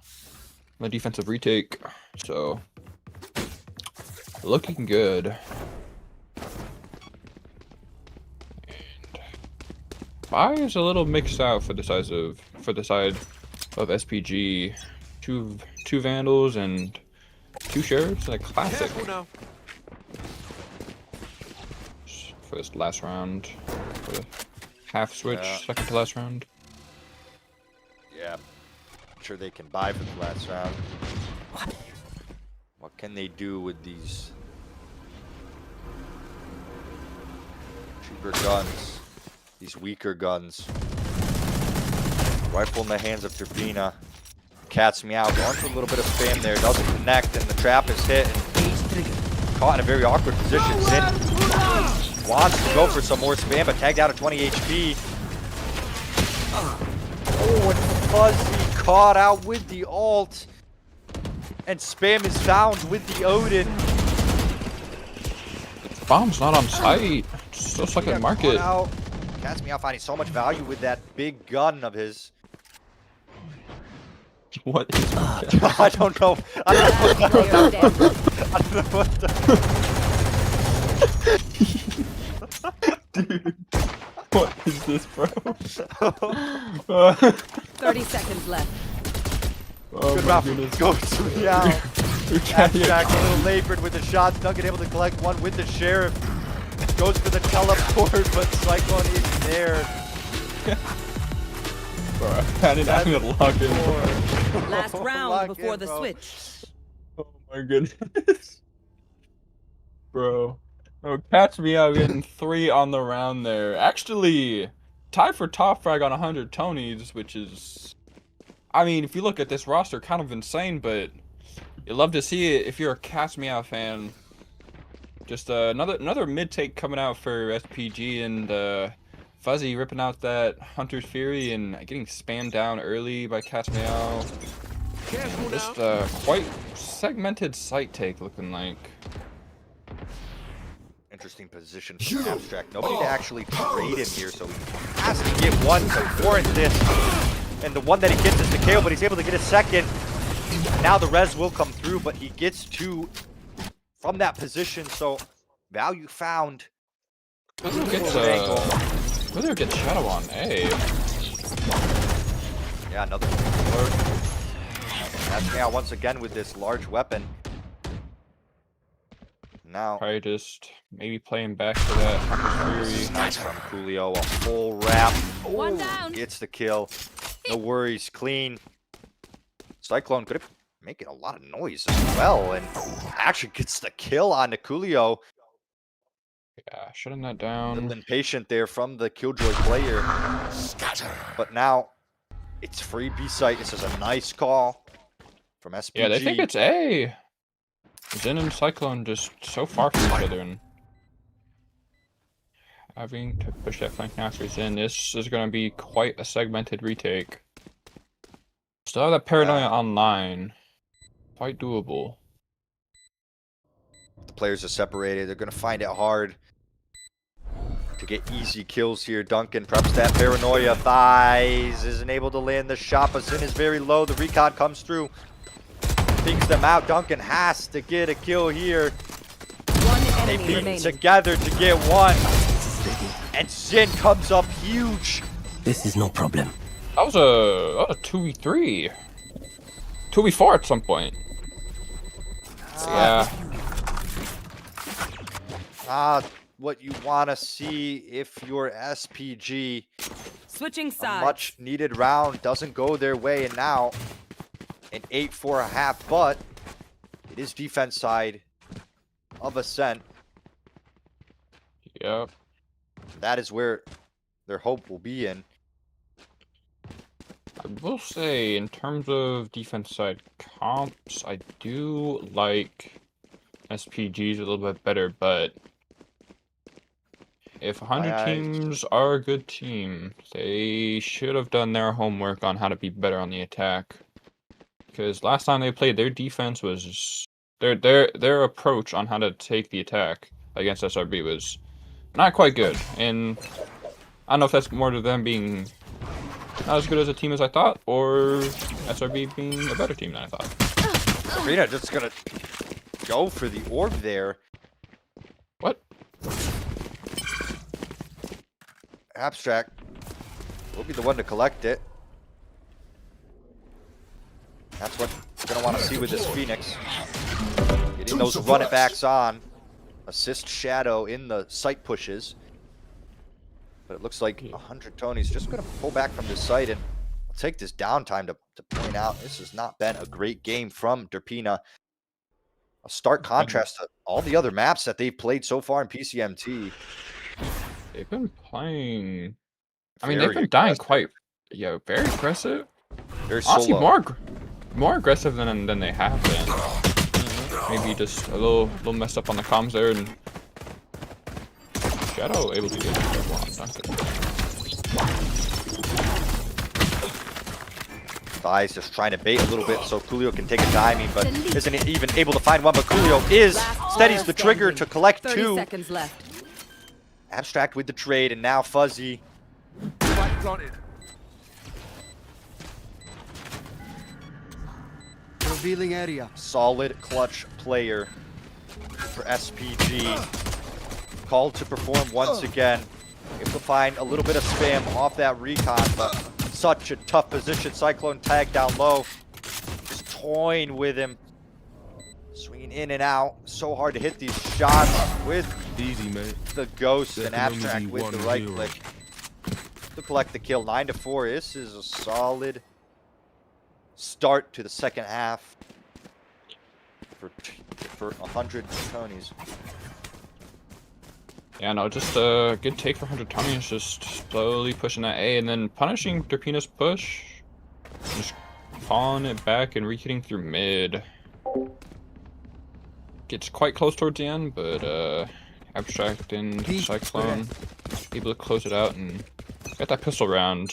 defensive retake. So looking good. Buy is a little mixed out for the side of SPG. Two Vandals and 2 Sheriffs and a Classic Careful now. for this last round. For the half switch, Yeah. second to last round. Yeah. I'm sure they can buy for the last round. What can they do with these cheaper guns? These weaker guns. Rifle in the hands of Turpina. Cat's Meow going for a little bit of spam there. Doesn't connect, and the trap is hit. And caught in a very awkward position. Zin wants to go for some more spam, but tagged out at 20 HP. Oh, and Fuzzy caught out with the ult. And spam is found with the Odin. Bomb's not on site. Still stuck in market. Cat's Meow finding so much value with that big gun of his. What is I don't know. I don't know Last player standing. I don't know what the... Dude, what is this, bro? 30 seconds left. Oh Good my round. goodness. Go to Meow. Jack, Jack a little labored with the shots. Duncan able to collect one with the Sheriff. Goes for the teleport, but Cyclone is there. bro, I didn't even lock in. Last round Lock before in, the bro. switch. Oh my goodness. Bro. Oh, catch me out getting 3 on the round there. Actually, tied for top frag on 100 Tonys, which is... I mean, if you look at this roster, kind of insane, but you love to see it if you're a Catch Me Out fan. Just another mid take coming out for SPG, and Fuzzy ripping out that Hunter's Fury and getting spammed down early by Catch Me Out. Careful Just now. quite segmented site take looking like. Interesting position from Abstract. Nobody to actually trade him here, so he has to get one to warrant this. And the one that he gets is the KO, but he's able to get a second. Now the res will come through, but he gets 2 from that position, so value found. Whether it gets Shadow on A. Yeah, another alert. That's now once again with this large weapon. Now Probably just maybe playing back to that Hunter's Fury. nice from Coolio, a full wrap. One Ooh, down. Gets the kill. No worries, clean. Cyclone could have making a lot of noise as well, and actually gets the kill on Coolio. Yeah, shutting that A little down. impatient there from the Killjoy player. But now it's free B site. This is a nice call from SPG. Yeah, they think it's A. Zen and Cyclone just so far from each other, and having to push that flank now for Zen. This is going to be quite a segmented retake. Still have that Paranoia online. Quite doable. The players are separated. They're going to find it hard to get easy kills here. Duncan preps that Paranoia. Thighs isn't able to land the shot, but Zin is very low. The recon comes through. Pings them out. Duncan has to get a kill here. One They enemy beat remaining. together to get one. And Zin comes up huge. This is no problem. That was a 2v3. 2v4 at some point. Yeah. What you want to see if your SPG, Switching a sides. much needed round, doesn't go their way. And now an 8-4.5, but it is defense side of Ascent. Yep. That is where their hope will be in. I will say, in terms of defense side comps, I do like SPGs a little bit better, but if 100 teams are a good team, they should have done their homework on how to be better on the attack. Because last time they played, their defense was their approach on how to take the attack against SRB was not quite good. And I don't know if that's more to them being not as good as a team as I thought, or SRB being a better team than I thought. Sabrina just gonna go for the orb there. What? Abstract will be the one to collect it. That's what you're gonna want to see with this Phoenix. Getting those run it backs on. Assist Shadow in the site pushes. But it looks like 100 Tony's just going to pull back from this site, and I'll take this downtime to point out this has not been a great game from Derpina. A stark contrast to all the other maps that they've played so far in PCMT. They've been playing. I mean, Very they've been dying aggressive. quite. Yeah, very aggressive. Very Honestly, solo. more aggressive than they have been. Maybe just a little messed up on the comms there, and Shadow able to get a double on Duncan. Thighs just trying to bait a little bit so Coolio can take a timing, but isn't even able to find one. But Coolio is steadies the trigger to collect 30 two. seconds left. Abstract with the trade, and now Fuzzy. Spike planted. Revealing area. Solid clutch player for SPG. Called to perform once again. Able to find a little bit of spam off that recon, but such a tough position. Cyclone tag down low. Just toying with him. Swinging in and out. So hard to hit these shots with Easy, man. the ghost There and can only abstract be with one the right hero. click. To collect the kill. 9-4. This is a solid start to the second half for 100 Tonys. Yeah, no, just a good take for 100 Tourney. Just slowly pushing that A and then punishing Derpina's push. Just pawing it back and re-hitting through mid. Gets quite close towards the end, but Abstract and Cyclone able to close it out and get that pistol round.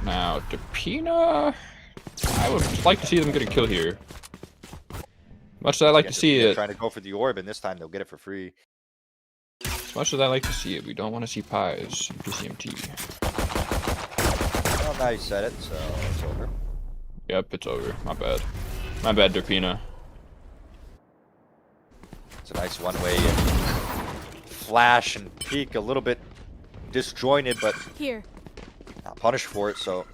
Now, Derpina, I would like to see them get a kill here. Much as I like to see it. Trying to go for the orb, and this time they'll get it for free. As much as I like to see it, we don't want to see pies in PCMT. Well, now you said it, so it's over. Yep, it's over. My bad. My bad, Derpina. It's a nice one-way flash and peek, a little bit disjointed, but Here. not punished for it, so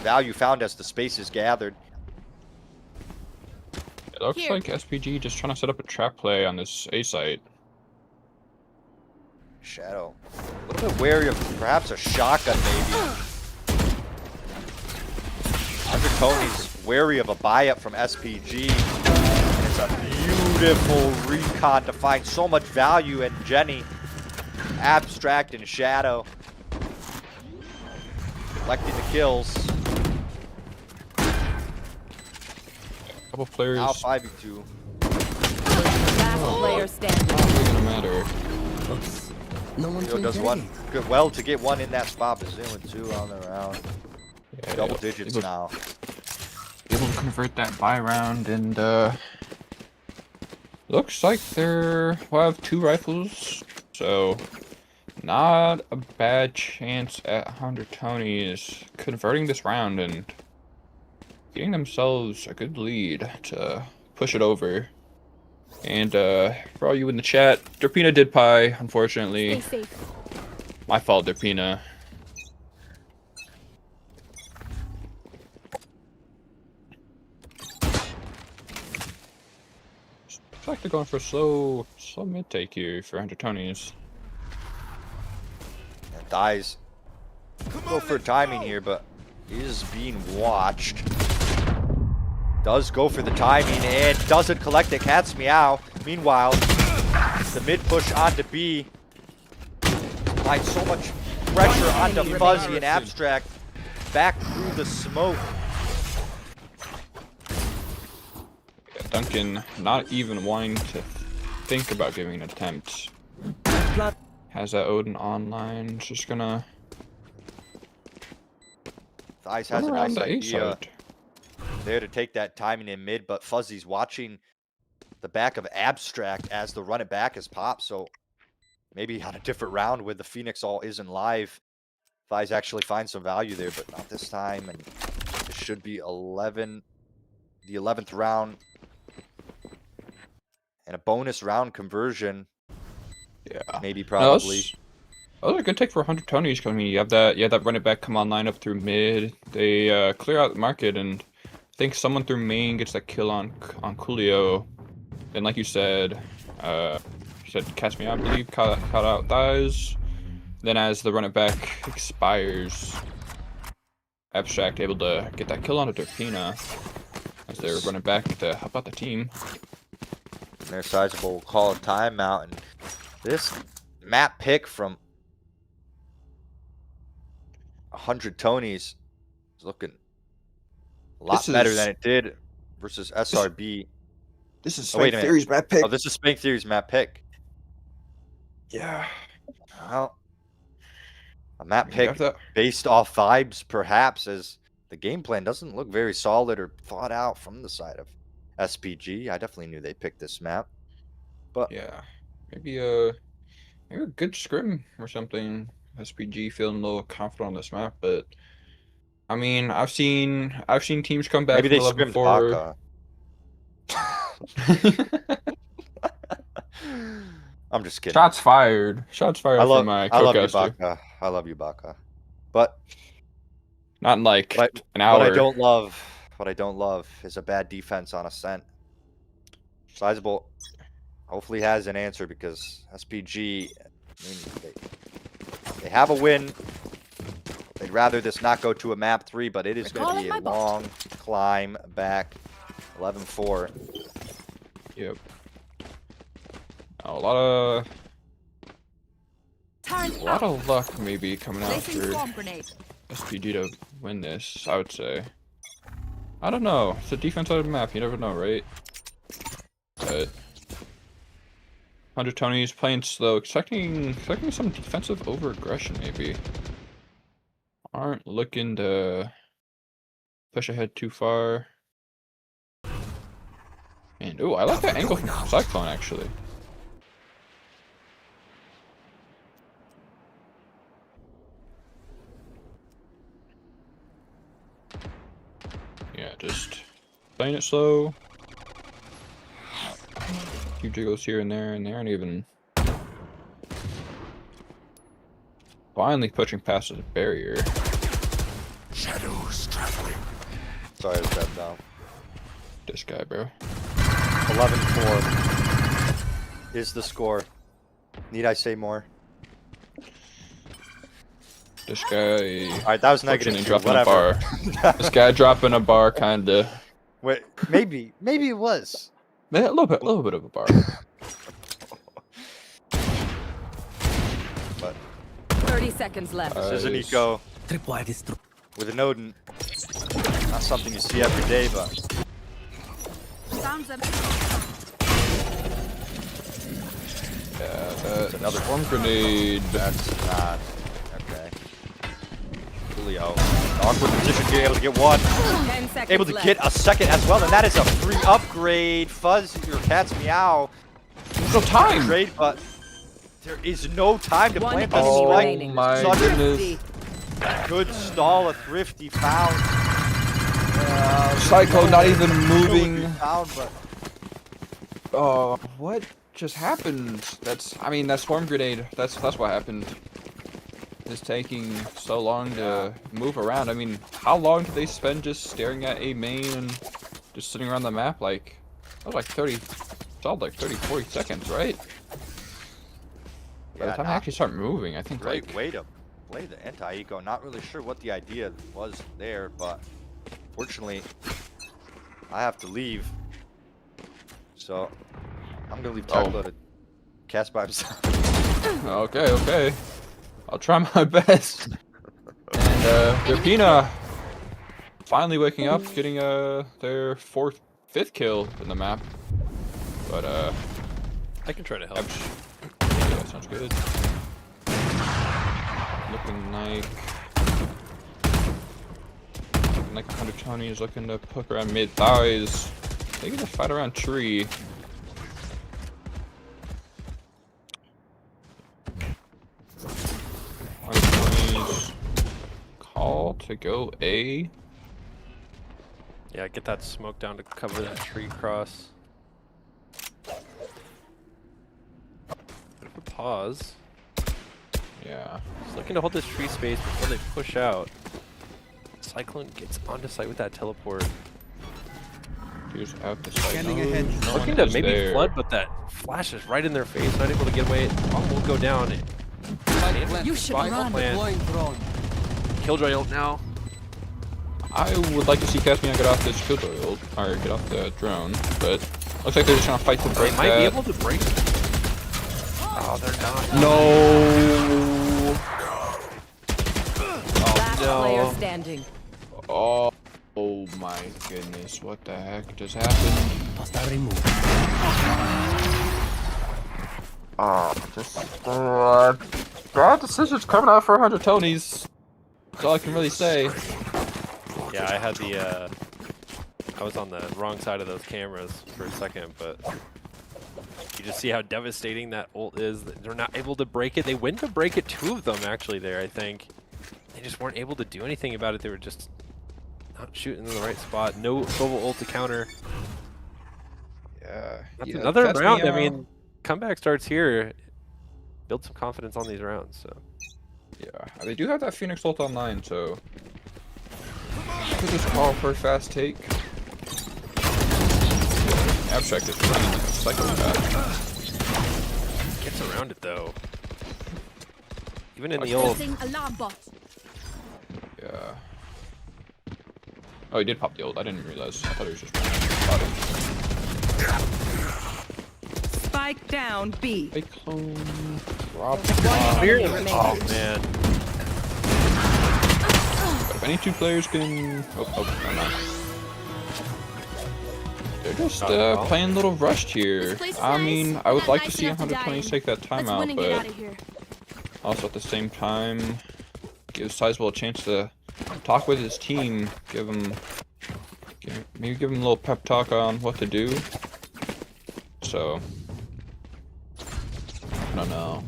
value found as the space is gathered. It looks Here. like SPG just trying to set up a trap play on this A site. Shadow. A little bit wary of perhaps a shotgun, maybe. Under Tony's wary of a buy-up from SPG. And it's a beautiful recon to find so much value in Jenny. Abstract and Shadow. Collecting the kills. Couple players. Now 5v2. Last player standing. Not really gonna matter. Oops. No one Leo can does get one it. good, well to get one in that spot, but Zoom with 2 on the round. Yeah, Double digits able, now. able to convert that buy round and looks like they're will have 2 rifles, so not a bad chance at 100 Tonys converting this round and getting themselves a good lead to push it over. And for all you in the chat, Derpina did pie, unfortunately. Stay safe. My fault, Derpina. Looks like they're going for a slow mid take here for 100 Tonys. And dies. Go for timing here, but is being watched. Does go for the timing and doesn't collect it. Cat's meow. Meanwhile, the mid push onto B. Applied so much pressure onto Fuzzy and Abstract. Back through the smoke. Yeah, Duncan not even wanting to think about giving an attempt. Plat. Has that Odin online. Just gonna Thighs run has a around nice the A idea side. there to take that timing in mid, but Fuzzy's watching the back of Abstract as the run it back is popped, so maybe on a different round with the Phoenix all isn't live, Thighs actually finds some value there, but not this time, and it should be 11, the 11th round, and a bonus round conversion, Yeah. maybe No, probably. that was a good take for 100 Tonys. I mean, you have that run it back come online up through mid. They clear out the market, and I think someone through main gets that kill on Coolio. And like you said, catch me, I believe, caught out Thighs. Then as the run it back expires, Abstract able to get that kill onto Derpina as they're running back to help out the team. And their sizable will call a timeout, and this map pick from 100 Tonys is looking a lot This better is- than it did versus SRB. This is Oh, wait a Spank minute. Theory's map pick. Oh, this is Spank Theory's map pick. Yeah. Well, a map You pick have to- based off vibes, perhaps, as the game plan doesn't look very solid or thought out from the side of SPG. I definitely knew they picked this map, but Yeah. Maybe maybe a good scrim or something. SPG feeling a little confident on this map, but I mean, I've seen teams come back maybe from they scrimmed 11-4. Baka. I'm just kidding. Shots fired. Shots fired from my I love you, co-caster. Baka. I love you, Baka. But Not in like an hour. what I don't love is a bad defense on Ascent. Sizable hopefully has an answer because SPG, I mean, they have a win. They'd rather this not go to a map 3, but it is going to be a long climb back. 11-4. Yep. A lot of luck maybe coming out for SPG to win this, I would say. I don't know. It's a defense out of the map. You never know, right? But 100 Tony's playing slow, expecting some defensive over-aggression maybe. Aren't looking to push ahead too far. And ooh, I like that angle from Cyclone actually. Yeah, just playing it slow. A few jiggles here and there, and they aren't even finally pushing past the barrier. Shadows traveling. Sorry, I was dead now. This guy, bro. 11-4 is the score. Need I say more? This guy. Alright, that was negative. Dropping a Whatever. bar. This guy dropping a bar, kinda. Wait, maybe it was. A little bit of a bar. But 30 seconds left. this is an Nice. eco Tripwire destroyed. with an Odin. Not something you see every day, but Yeah, that's another one grenade. that's not okay. Julio, awkward position to be able to get one. 10 seconds Able to left. get a second as well, and that is a free upgrade. Fuzz your cat's meow. There's no time. Trade, but there is no time to One plant the enemy Oh spike. remaining. my Such goodness. good stall, a thrifty found. Psycho not even Would be moving. found, but Oh, what just happened? I mean, that swarm grenade. That's what happened. It's taking so long to move around. I mean, how long did they spend just staring at a main and just sitting around the map? Like, that was like 30, solid like 30, 40 seconds, right? By the time they actually start moving, I think great like way to play the anti-eco. Not really sure what the idea was there, but fortunately, I have to leave. So I'm gonna leave Tarklo to cast by himself. Okay. I'll try my best. And Rapina finally waking up, getting their fifth kill in the map. But I can try to help. yeah, that sounds good. Looking like 100 Tony is looking to poke around mid thighs. They gonna fight around tree. Call to go A. Yeah, get that smoke down to cover that tree cross. Bit of a pause. Yeah. Just looking to hold this tree space before they push out. Cyclone gets onto site with that teleport. Here's out the site. Scanning ahead. No Looking one to is maybe there. flood, but that flashes right in their face. Not able to get away. Bomb will go down. You should Final run. plan. Deploying drone. Killjoy ult now. I would like to see Caspian get off this killjoy ult, or get off the drone, but looks like they're just trying to fight to break They might that. be able to break it. Oh, they're not. No. Last player standing. Oh my goodness! What the heck just happened? Hostile removed. Just bad decisions coming out for 100 Tonys. That's all I can really say. Yeah, I had the I was on the wrong side of those cameras for a second, but you just see how devastating that ult is. They're not able to break it. They went to break it, 2 of them actually there, I think. They just weren't able to do anything about it. They were just not shooting in the right spot. No global ult to counter. Yeah. That's yeah, another catch me round. I out. mean, comeback starts here. Build some confidence on these rounds. So Yeah, they do have that Phoenix ult online, so could just call for a fast take. Abstract is running like a psychopath. gets around it though. Even in the old. Alarm bot. Yeah. Oh, he did pop the ult. I didn't realize. I thought he was just Spike down B. Fake clone. Rob. Enemy remaining. Oh man. But if any 2 players can. Oh, never mind. They're just playing a little rushed here. This place is I nice, mean, but I would not like to nice see enough to 120 die in. take that Let's win timeout, and get out but of here. also at the same time, give Sizable a chance to talk with his team. Maybe give him a little pep talk on what to do. So, I don't know.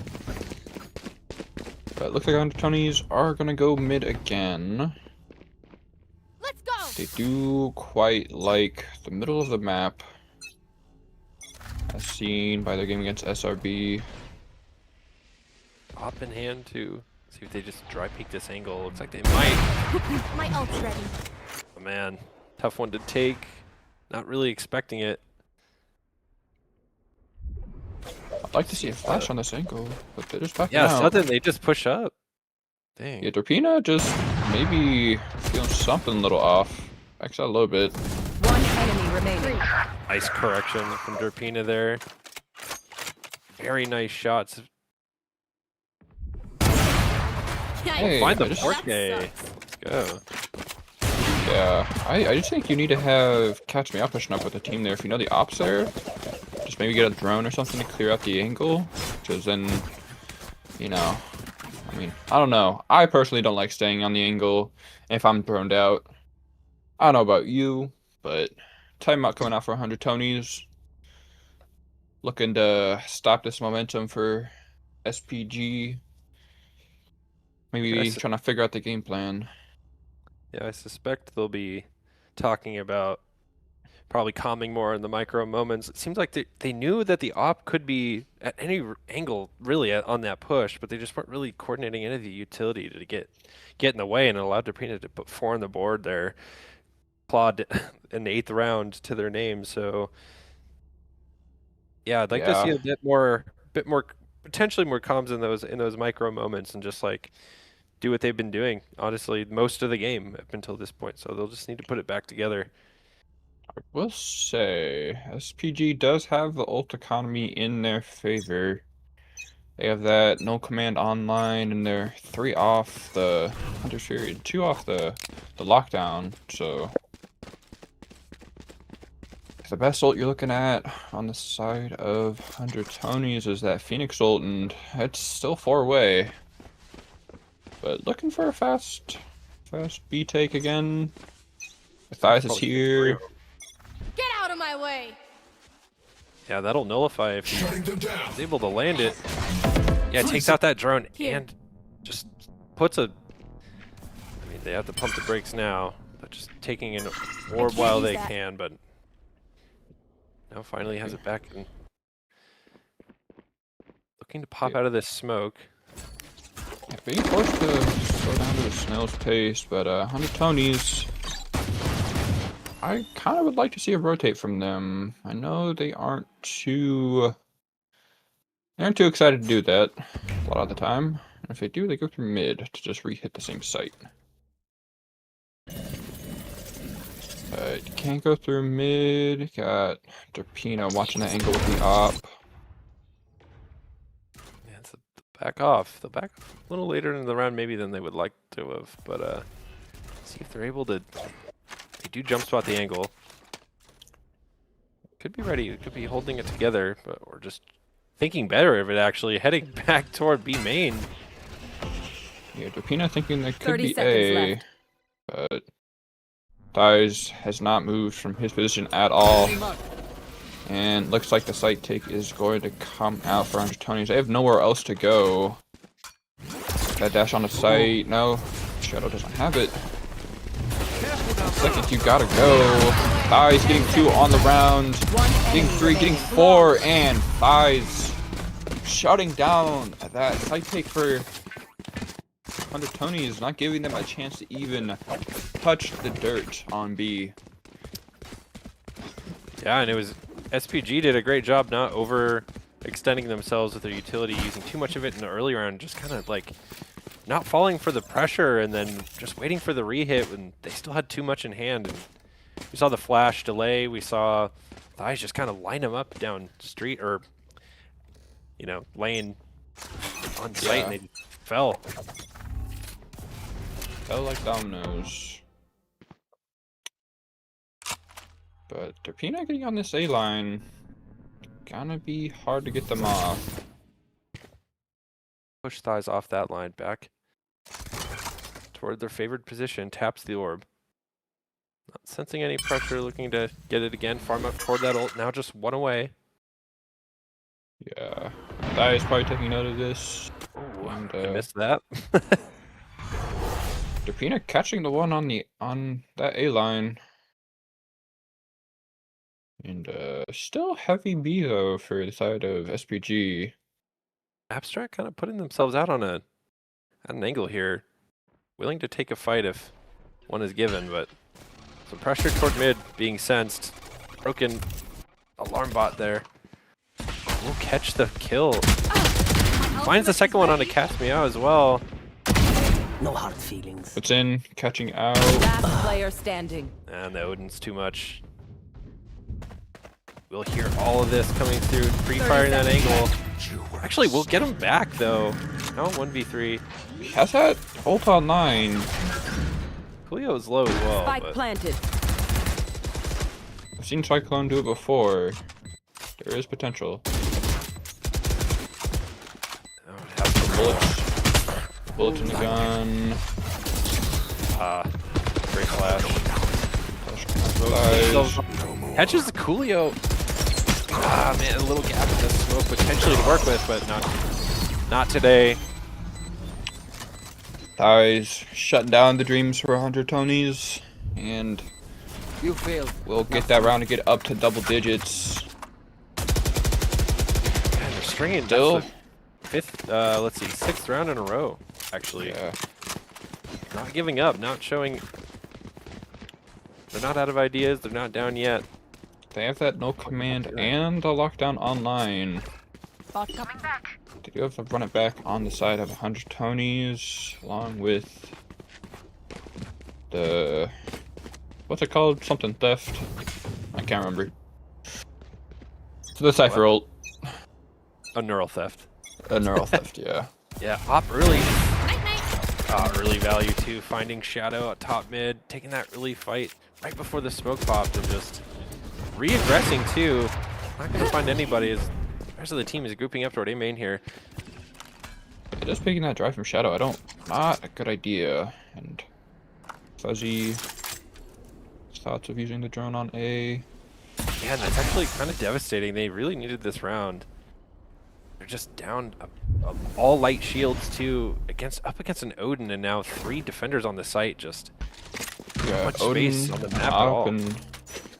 But it looks like Tonys are gonna go mid again. Let's go. They do quite like the middle of the map, as seen by their game against SRB. Op in hand to see if they just dry peek this angle. Looks like they might. My ult's ready. Oh, man, tough one to take. Not really expecting it. I'd like to see a flash on this angle, but they're just backing Yeah, out. suddenly they just push up. Dang. Yeah, Dorpina just maybe feeling something a little off. Actually, a little bit. One enemy remaining. Nice correction from Derpina there. Very nice shots. Hey, Find the I just- 4K. Let's go. Yeah, I just think you need to have Catch Me Up pushing up with the team there. If you know the ops there, just maybe get a drone or something to clear out the angle. Because then, you know, I mean, I don't know. I personally don't like staying on the angle if I'm thrown out. I don't know about you, but timeout coming out for 100 Tonys. Looking to stop this momentum for SPG. Maybe Yes. trying to figure out the game plan. Yeah, I suspect they'll be talking about probably calming more in the micro moments. It seems like they knew that the op could be at any angle really on that push, but they just weren't really coordinating any of the utility to get in the way, and it allowed Deprina to put 4 on the board there. Clawed in the 8th round to their name, so yeah, I'd like to see a bit more potentially more comms in those micro moments, and just like do what they've been doing, honestly, most of the game up until this point. So they'll just need to put it back together. I will say, SPG does have the ult economy in their favor. They have that no command online, and they're 3 off the Hunter Fury, 2 off the lockdown. So the best ult you're looking at on the side of 100 Tonys is that Phoenix ult, and it's still 4 away. But looking for a fast B take again. Matthias is here. Get out of my way. Yeah, that'll nullify if he's able to land it. Yeah, takes out that drone and just puts a... I mean, they have to pump the brakes now, but just taking an orb while they can, but now finally has it back and looking to pop out of this smoke. Yeah, being forced to slow down to a snail's pace, but 100 Tonys, I kind of would like to see a rotate from them. I know they aren't too excited to do that a lot of the time. And if they do, they go through mid to just re-hit the same site. But you can't go through mid. Got Derpina watching that angle with the op. Yeah, it's the back off. The back off a little later in the round maybe than they would like to have, but see if they're able to... They do jump spot the angle. Could be ready. It could be holding it together, but or just thinking better of it actually, heading back toward B main. Yeah, Derpina thinking there could 30 be seconds A, left. but Thies has not moved from his position at all. And looks like the site take is going to come out for 100 Tonys. They have nowhere else to go. That dash on the site. No, Shadow doesn't have it. Second, you gotta go. Thies getting 2 on the round. Getting 3, getting 4, and Thies shutting down that site take for 100 Tonys, not giving them a chance to even touch the dirt on B. Yeah, and it was SPG did a great job not overextending themselves with their utility, using too much of it in the early round, just kind of like not falling for the pressure and then just waiting for the re-hit when they still had too much in hand. And we saw the flash delay. We saw Thies just kind of line them up down street, or laying on site, and they fell. Fell like dominoes. But Derpina getting on this A line, gonna be hard to get them off. Push Thies off that line back toward their favored position, taps the orb. Not sensing any pressure, looking to get it again, farm up toward that ult, now just 1 away. Yeah, Thies probably taking note of this. Ooh, And, I missed that. Derpina catching the one on that A line. And still heavy B though for the side of SPG. Abstract kind of putting themselves out on an angle here. Willing to take a fight if one is given, but some pressure toward mid being sensed. Broken alarm bot there. We'll catch the kill. Finds the second one on a catch me out as well. No hard feelings. Puts in, catching out. Last player standing. And the Odin's too much. We'll hear all of this coming through, pre-firing that angle. Actually, we'll get him back though. No, 1v3. He has that ult on 9. Coolio is low as well. Spike But planted. I've seen Cyclone do it before. There is potential. oh, it has to roll. Bullets in the gun. Great flash. Flash. Catches the Coolio. Ah, man, a little gap in the smoke potentially to work with, but not today. Thies shutting down the dreams for 100 Tonys. And You failed. we'll get that round to get up to double digits. Man, they're stringing Still. fifth, sixth round in a row, actually. Yeah. Not giving up, not showing. They're not out of ideas, they're not down yet. They have that no command and the lockdown online. Bot coming back. They do have to run it back on the side of 100 Tonys, along with the... what's it called? Something theft? I can't remember. So the Cypher ult. A neural theft. A neural theft, yeah. Yeah, op early. Night night. Early value too, finding Shadow at top mid, taking that early fight right before the smoke popped and just re-aggressing too. Not gonna find anybody as the rest of the team is grouping up toward A main here. It is picking that drive from Shadow. Not a good idea. And Fuzzy thoughts of using the drone on A. Yeah, and that's actually kind of devastating. They really needed this round. They're just down all light shields too up against an Odin, and now 3 defenders on the site. Just Yeah, much Odin, space on the map at Op, all. and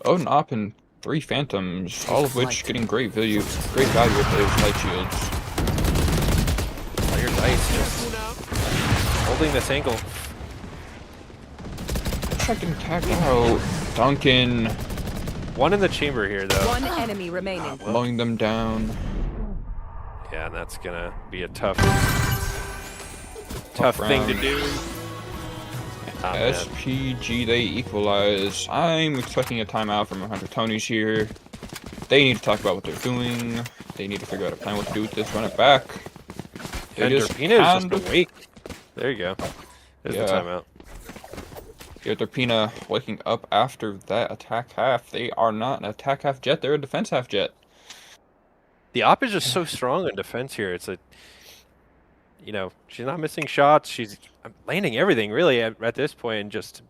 Odin, Op, and 3 Phantoms, all of which getting great value with those light shields. Player Dice just holding this angle. Second tag out. Duncan One in the chamber here though. One enemy remaining. mowing them down. Yeah, and that's gonna be a tough thing to round. do. Ah, man. SPG, they equalize. I'm expecting a timeout from 100 Tonys here. They need to talk about what they're doing. They need to figure out a plan what to do with this, run it back. And just Derpina is kind just of- awake. There you go. There's the Yeah. timeout. Yeah, Derpina waking up after that attack half. They are not an attack half jet, they're a defense half jet. The op is just so strong in defense here. It's a, you know, she's not missing shots. She's landing everything really at this point, and just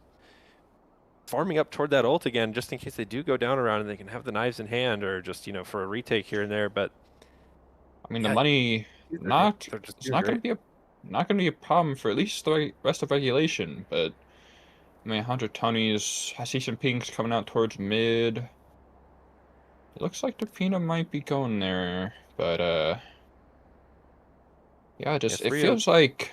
farming up toward that ult again, just in case they do go down around and they can have the knives in hand, or just, you know, for a retake here and there. But I mean, the yeah, money they're just it's not going to be a problem for at least the rest of regulation. But I mean, 100 Tonys. I see some pinks coming out towards mid. It looks like Derpina might be going there, but yeah, just it feels like.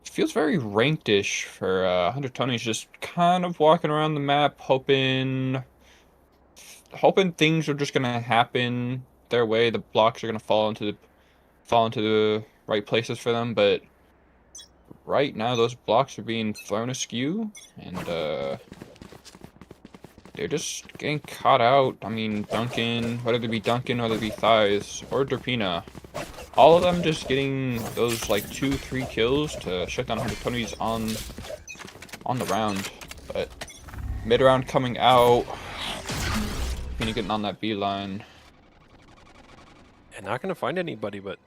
It feels very ranked-ish for 100 Tonys, just kind of walking around the map, hoping things are just gonna happen their way. The blocks are gonna fall into the right places for them. But right now, those blocks are being thrown askew, and they're just getting caught out. I mean, Duncan, whether it be Duncan, whether it be Thighs, or Derpina. All of them just getting those like 2-3 kills to shut down 100 Tonys on the round. But mid round coming out, Derpina getting on that B line. and not gonna find anybody, but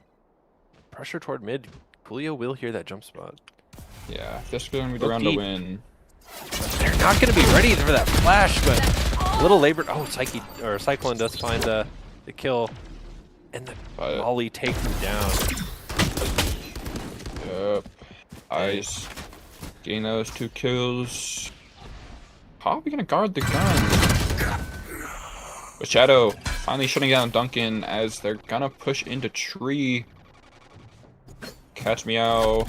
pressure toward mid. Coolio will hear that jump spot. Yeah, this is gonna be the round to win. They're not gonna be ready for that flash, but a little labored. Oh, Cyclone does find the kill. And the volley takes him down. Yep. Ice. Getting those 2 kills. How are we gonna guard the gun? But Shadow finally shutting down Duncan as they're gonna push into tree. Catch Meow.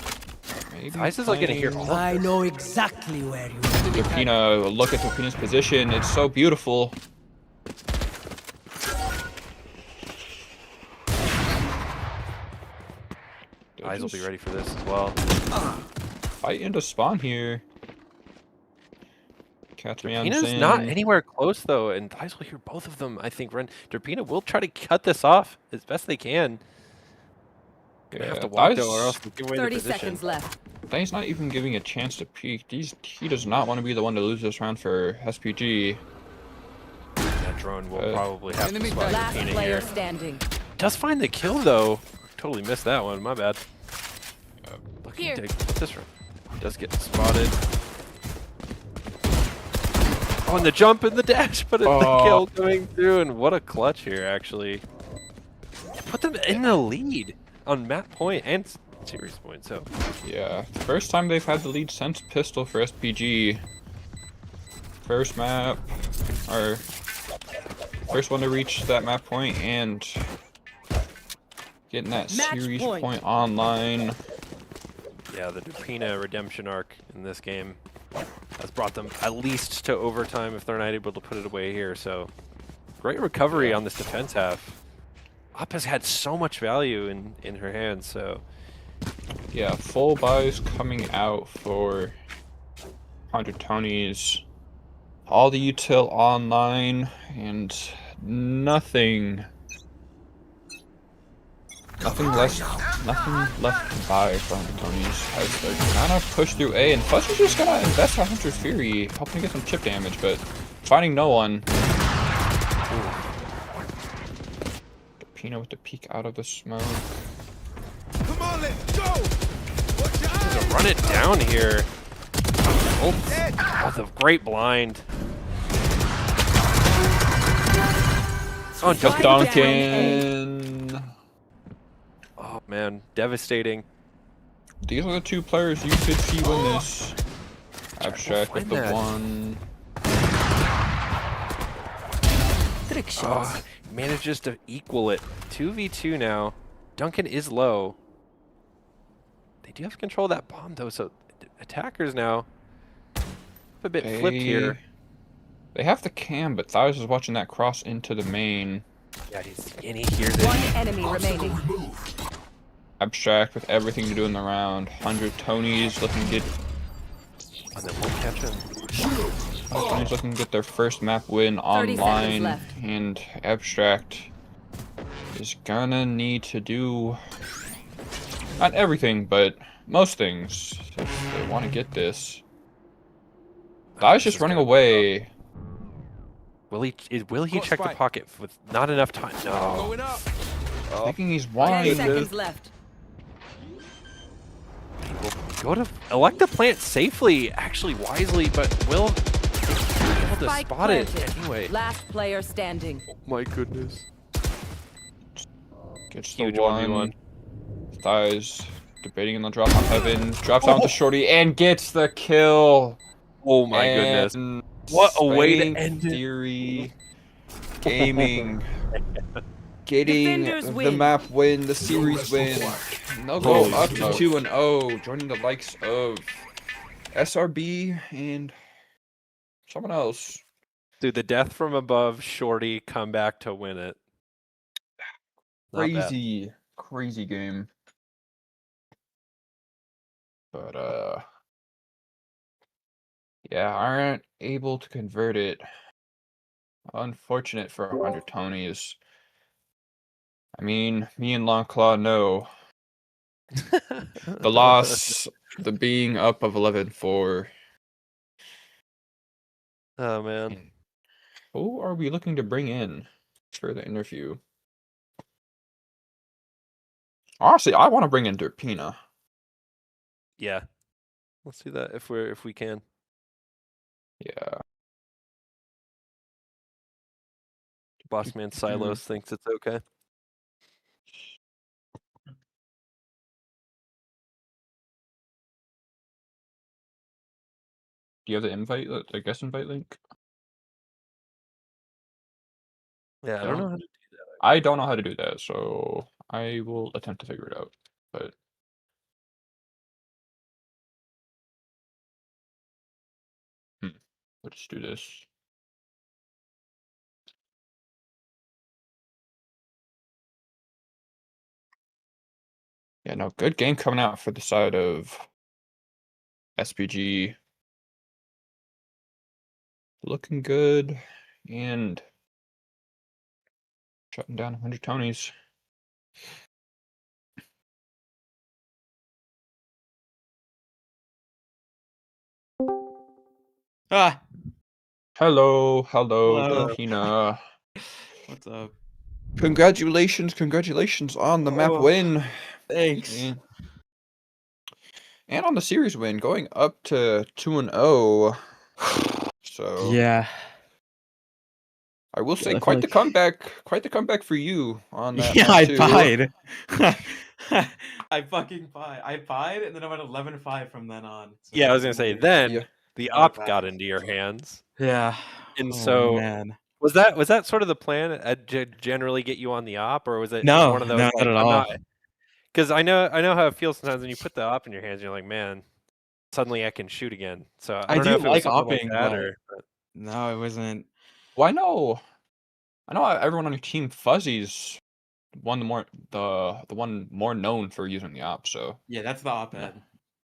Maybe Ice is like gonna hear. I know exactly where you are. Derpina, look at Derpina's position. It's so beautiful. Eyes will be ready for this as well. Fight into spawn here. Catch me on Derpina's not anywhere close though, and Eyes will hear both of them. I think Derpina will try to cut this off as best they can. Gonna have to walk though, or else they give away the 30 position. seconds left. He's not even giving a chance to peek. He does not want to be the one to lose this round for SPG. That drone will probably have to spot Last Derpina player here. standing. Does find the kill though. Totally missed that one. My bad. Looking Here. to take this round. Does get spotted. Oh, and the jump and the dash, but it's the kill coming through, and what a clutch here, actually. Put them in the lead on map point and series point, so. Yeah, first time they've had the lead since Pistol for SPG. First map, or first one to reach that map point, and getting that series point online. Yeah, the Derpina redemption arc in this game has brought them at least to overtime if they're not able to put it away here. So great recovery on this defense half. Op has had so much value in her hands. So yeah, full buys coming out for 100 Tonys. All the util online and nothing left to buy from the Tonys as they're gonna push through A, and Fuzz is just gonna invest on Hunter's Fury, hoping to get some chip damage, but finding no one. Derpina with the peek out of the smoke. Come on, let's go! run it down here. Oh, that's a great blind. Oh, Duncan. Oh man, devastating. These are the 2 players you could see win this. Abstract with the that. 1. Trick shots. Manages to equal it. 2v2 now. Duncan is low. They do have control of that bomb though, so attackers now a bit flipped here. They have the cam, but Thias is watching that cross into the main. Yeah, he hears it. One enemy remaining. Abstract with everything to do in the round. 100 Tonys looking to get. And then we'll catch him. Tonys looking to get their first map win 30 seconds online, left. and Abstract is gonna need to do not everything, but most things if they want to get this. Thias just running away. Will he Got check the Spike. pocket with not enough time? No. Going up. Thinking he's 10 wide. seconds left. Go to elect the plant safely, actually wisely, but will be able to Spike spot it planted. anyway. Last player standing. My goodness. Gets Huge the 1v1. Thighs debating in the drop on heaven. Drops down to Shorty and gets the kill. Oh my goodness. And What a way to Spank end it. Theory Gaming. Getting Defenders the win. map win, the series win. And they'll go up to 2-0, joining the likes of SRB and someone else. Dude, the death from above, Shorty, come back to win it. Not bad. Crazy game. But yeah, aren't able to convert it. Unfortunate for 100 Tonys. I mean, me and Longclaw know the loss, the being up of 11-4. Oh man. Who are we looking to bring in for the interview? Honestly, I want to bring in Derpina. Yeah. Let's do that if we can. Yeah. Bossman Silos thinks it's okay. Do you have the invite, the guest invite link? Yeah, I don't know how to do I don't know how to do that, so I will attempt to figure it out. But let's do this. Yeah, no, good game coming out for the side of SPG. Looking good and shutting down 100 Tonys. Ah, Hello, Hello. Derpina. what's up? Congratulations on the map Oh, win. Thanks. And on the series win, going up to 2-0. So Yeah. I will say I feel quite the like- comeback for you on that Yeah, map I too. pied. I fucking pied. I pied, and then I went 11-5 from then on. So Yeah, I was gonna say then Yeah. the Oh, op back. got into your hands. Yeah. And Oh, so man. was that sort of the plan? Generally get you on the op, or was it No, one of those? no, not at all. Because I know how it feels sometimes when you put the op in your hands. You're like, man, suddenly I can shoot again. So I don't know do if it was like something like opping, that but or. no, it wasn't. Well, I know everyone on your team Fuzzy's the one more known for using the op, so Yeah, that's the op-ed. Yeah.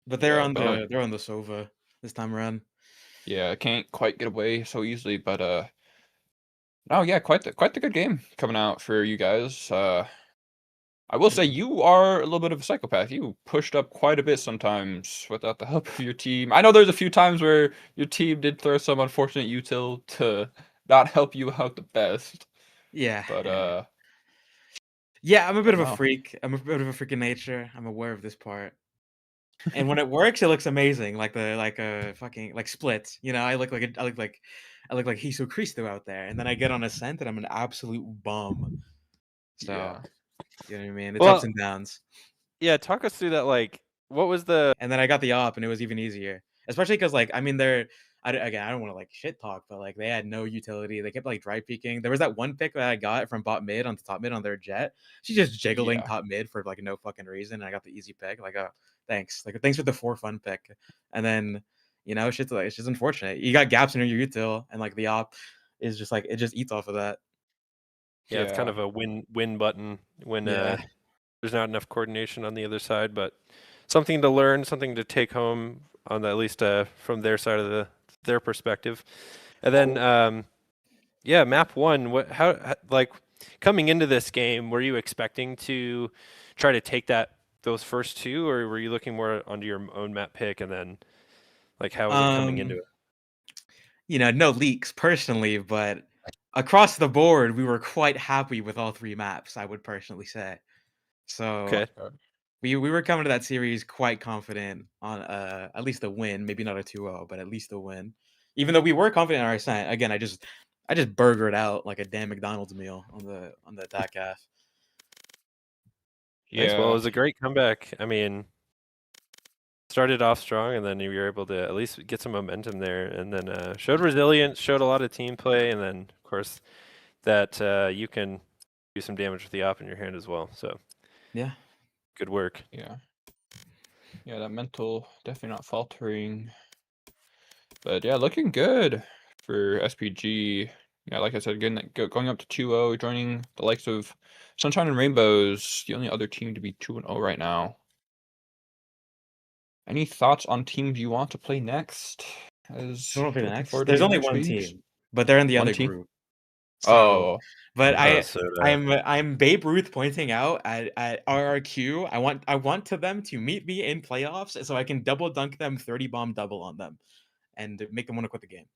But they're Yeah, on but, they're on the Sova this time around. yeah, can't quite get away so easily, but no, yeah, quite the good game coming out for you guys. I will say you are a little bit of a psychopath. You pushed up quite a bit sometimes without the help of your team. I know there's a few times where your team did throw some unfortunate util to not help you out the best. Yeah. But yeah, I'm a bit of a Wow. freak. I'm a bit of a freak in nature. I'm aware of this part. And when it works, it looks amazing. Like a fucking like split. You know, I look like Hisu Christo out there. And then I get on Ascent and I'm an absolute bum. So Yeah. you know what I mean? It's Well- ups and downs. Yeah, talk us through that. Like, what was the? And then I got the op and it was even easier. Especially because like I mean I don't want to like shit talk, but like they had no utility. They kept like dry peeking. There was that one pick that I got from bot mid onto top mid on their jet. She's just jiggling Yeah. top mid for like no fucking reason. And I got the easy pick. Like, thanks. Like, thanks for the 4 fun pick. And then, you know, it's just unfortunate. You got gaps in your util, and like the op is just like it just eats off of that. Yeah, it's kind of a win button when Yeah. there's not enough coordination on the other side, but something to learn, something to take home on at least from their side of their perspective. And then yeah, map 1, how like coming into this game, were you expecting to try to take those first 2, or were you looking more onto your own map pick, and then like how was it coming into it? You know, no leaks personally, but across the board, we were quite happy with all 3 maps, I would personally say. So Okay. we were coming to that series quite confident on at least a win, maybe not a 2-0, but at least a win. Even though we were confident in our ascent, again, I just burgered out like a damn McDonald's meal on the attack half. Nice. Well, it Yeah. was a great comeback. I mean, started off strong, and then you were able to at least get some momentum there, and then showed resilience, showed a lot of team play, and then of course that you can do some damage with the op in your hand as well. So Yeah. good work. Yeah. Yeah, that mental definitely not faltering. But yeah, looking good for SPG. Yeah, like I said, going up to 2-0, joining the likes of Sunshine and Rainbows, the only other team to be 2-0 right now. Any thoughts on teams you want to play next? As Who will be the looking next? forward to There's the only next one weeks? team, but they're in the One other team? group. So, Oh, but I'm Babe Ruth pointing out at RRQ. I want to them to meet me in playoffs so I can double dunk them 30 bomb double on them and make them want to quit the game.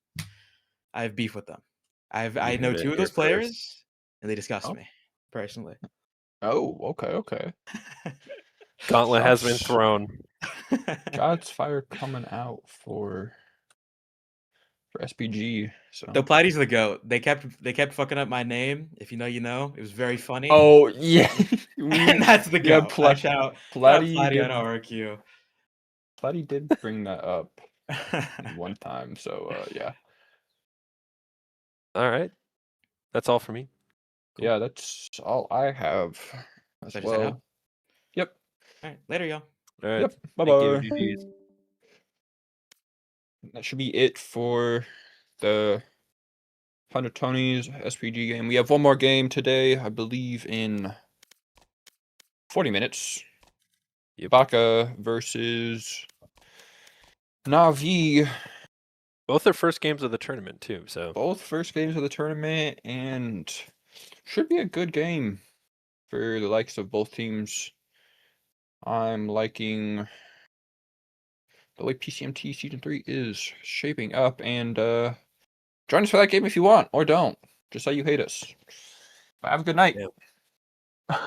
I have beef with them. I know heard it 2 of here those players and they disgust Oh. me personally. oh, okay. Gauntlet has been Shots- thrown. Shots fired coming out for SPG. So. The Platty's the goat. They kept fucking up my name. If you know, you know. It was very funny. Oh yeah, And that's the yeah. goat. I shout Platty Platty did. on RRQ. Platty did bring that up one time. So yeah. All right, that's all for me. Cool. Yeah, that's all I have as Is that just head out? well. Yep. All right, later, y'all. All right. Yep. Bye Thank you. bye. GGs. That should be it for the Tony's SPG game. We have one more game today, I believe, in 40 minutes. Baka versus Navi. Both their first games of the tournament too. So Both first games of the tournament, and should be a good game for the likes of both teams. I'm liking the way PCMT Season 3 is shaping up, and join us for that game if you want, or don't. Just say you hate us. But have a good night. Yep.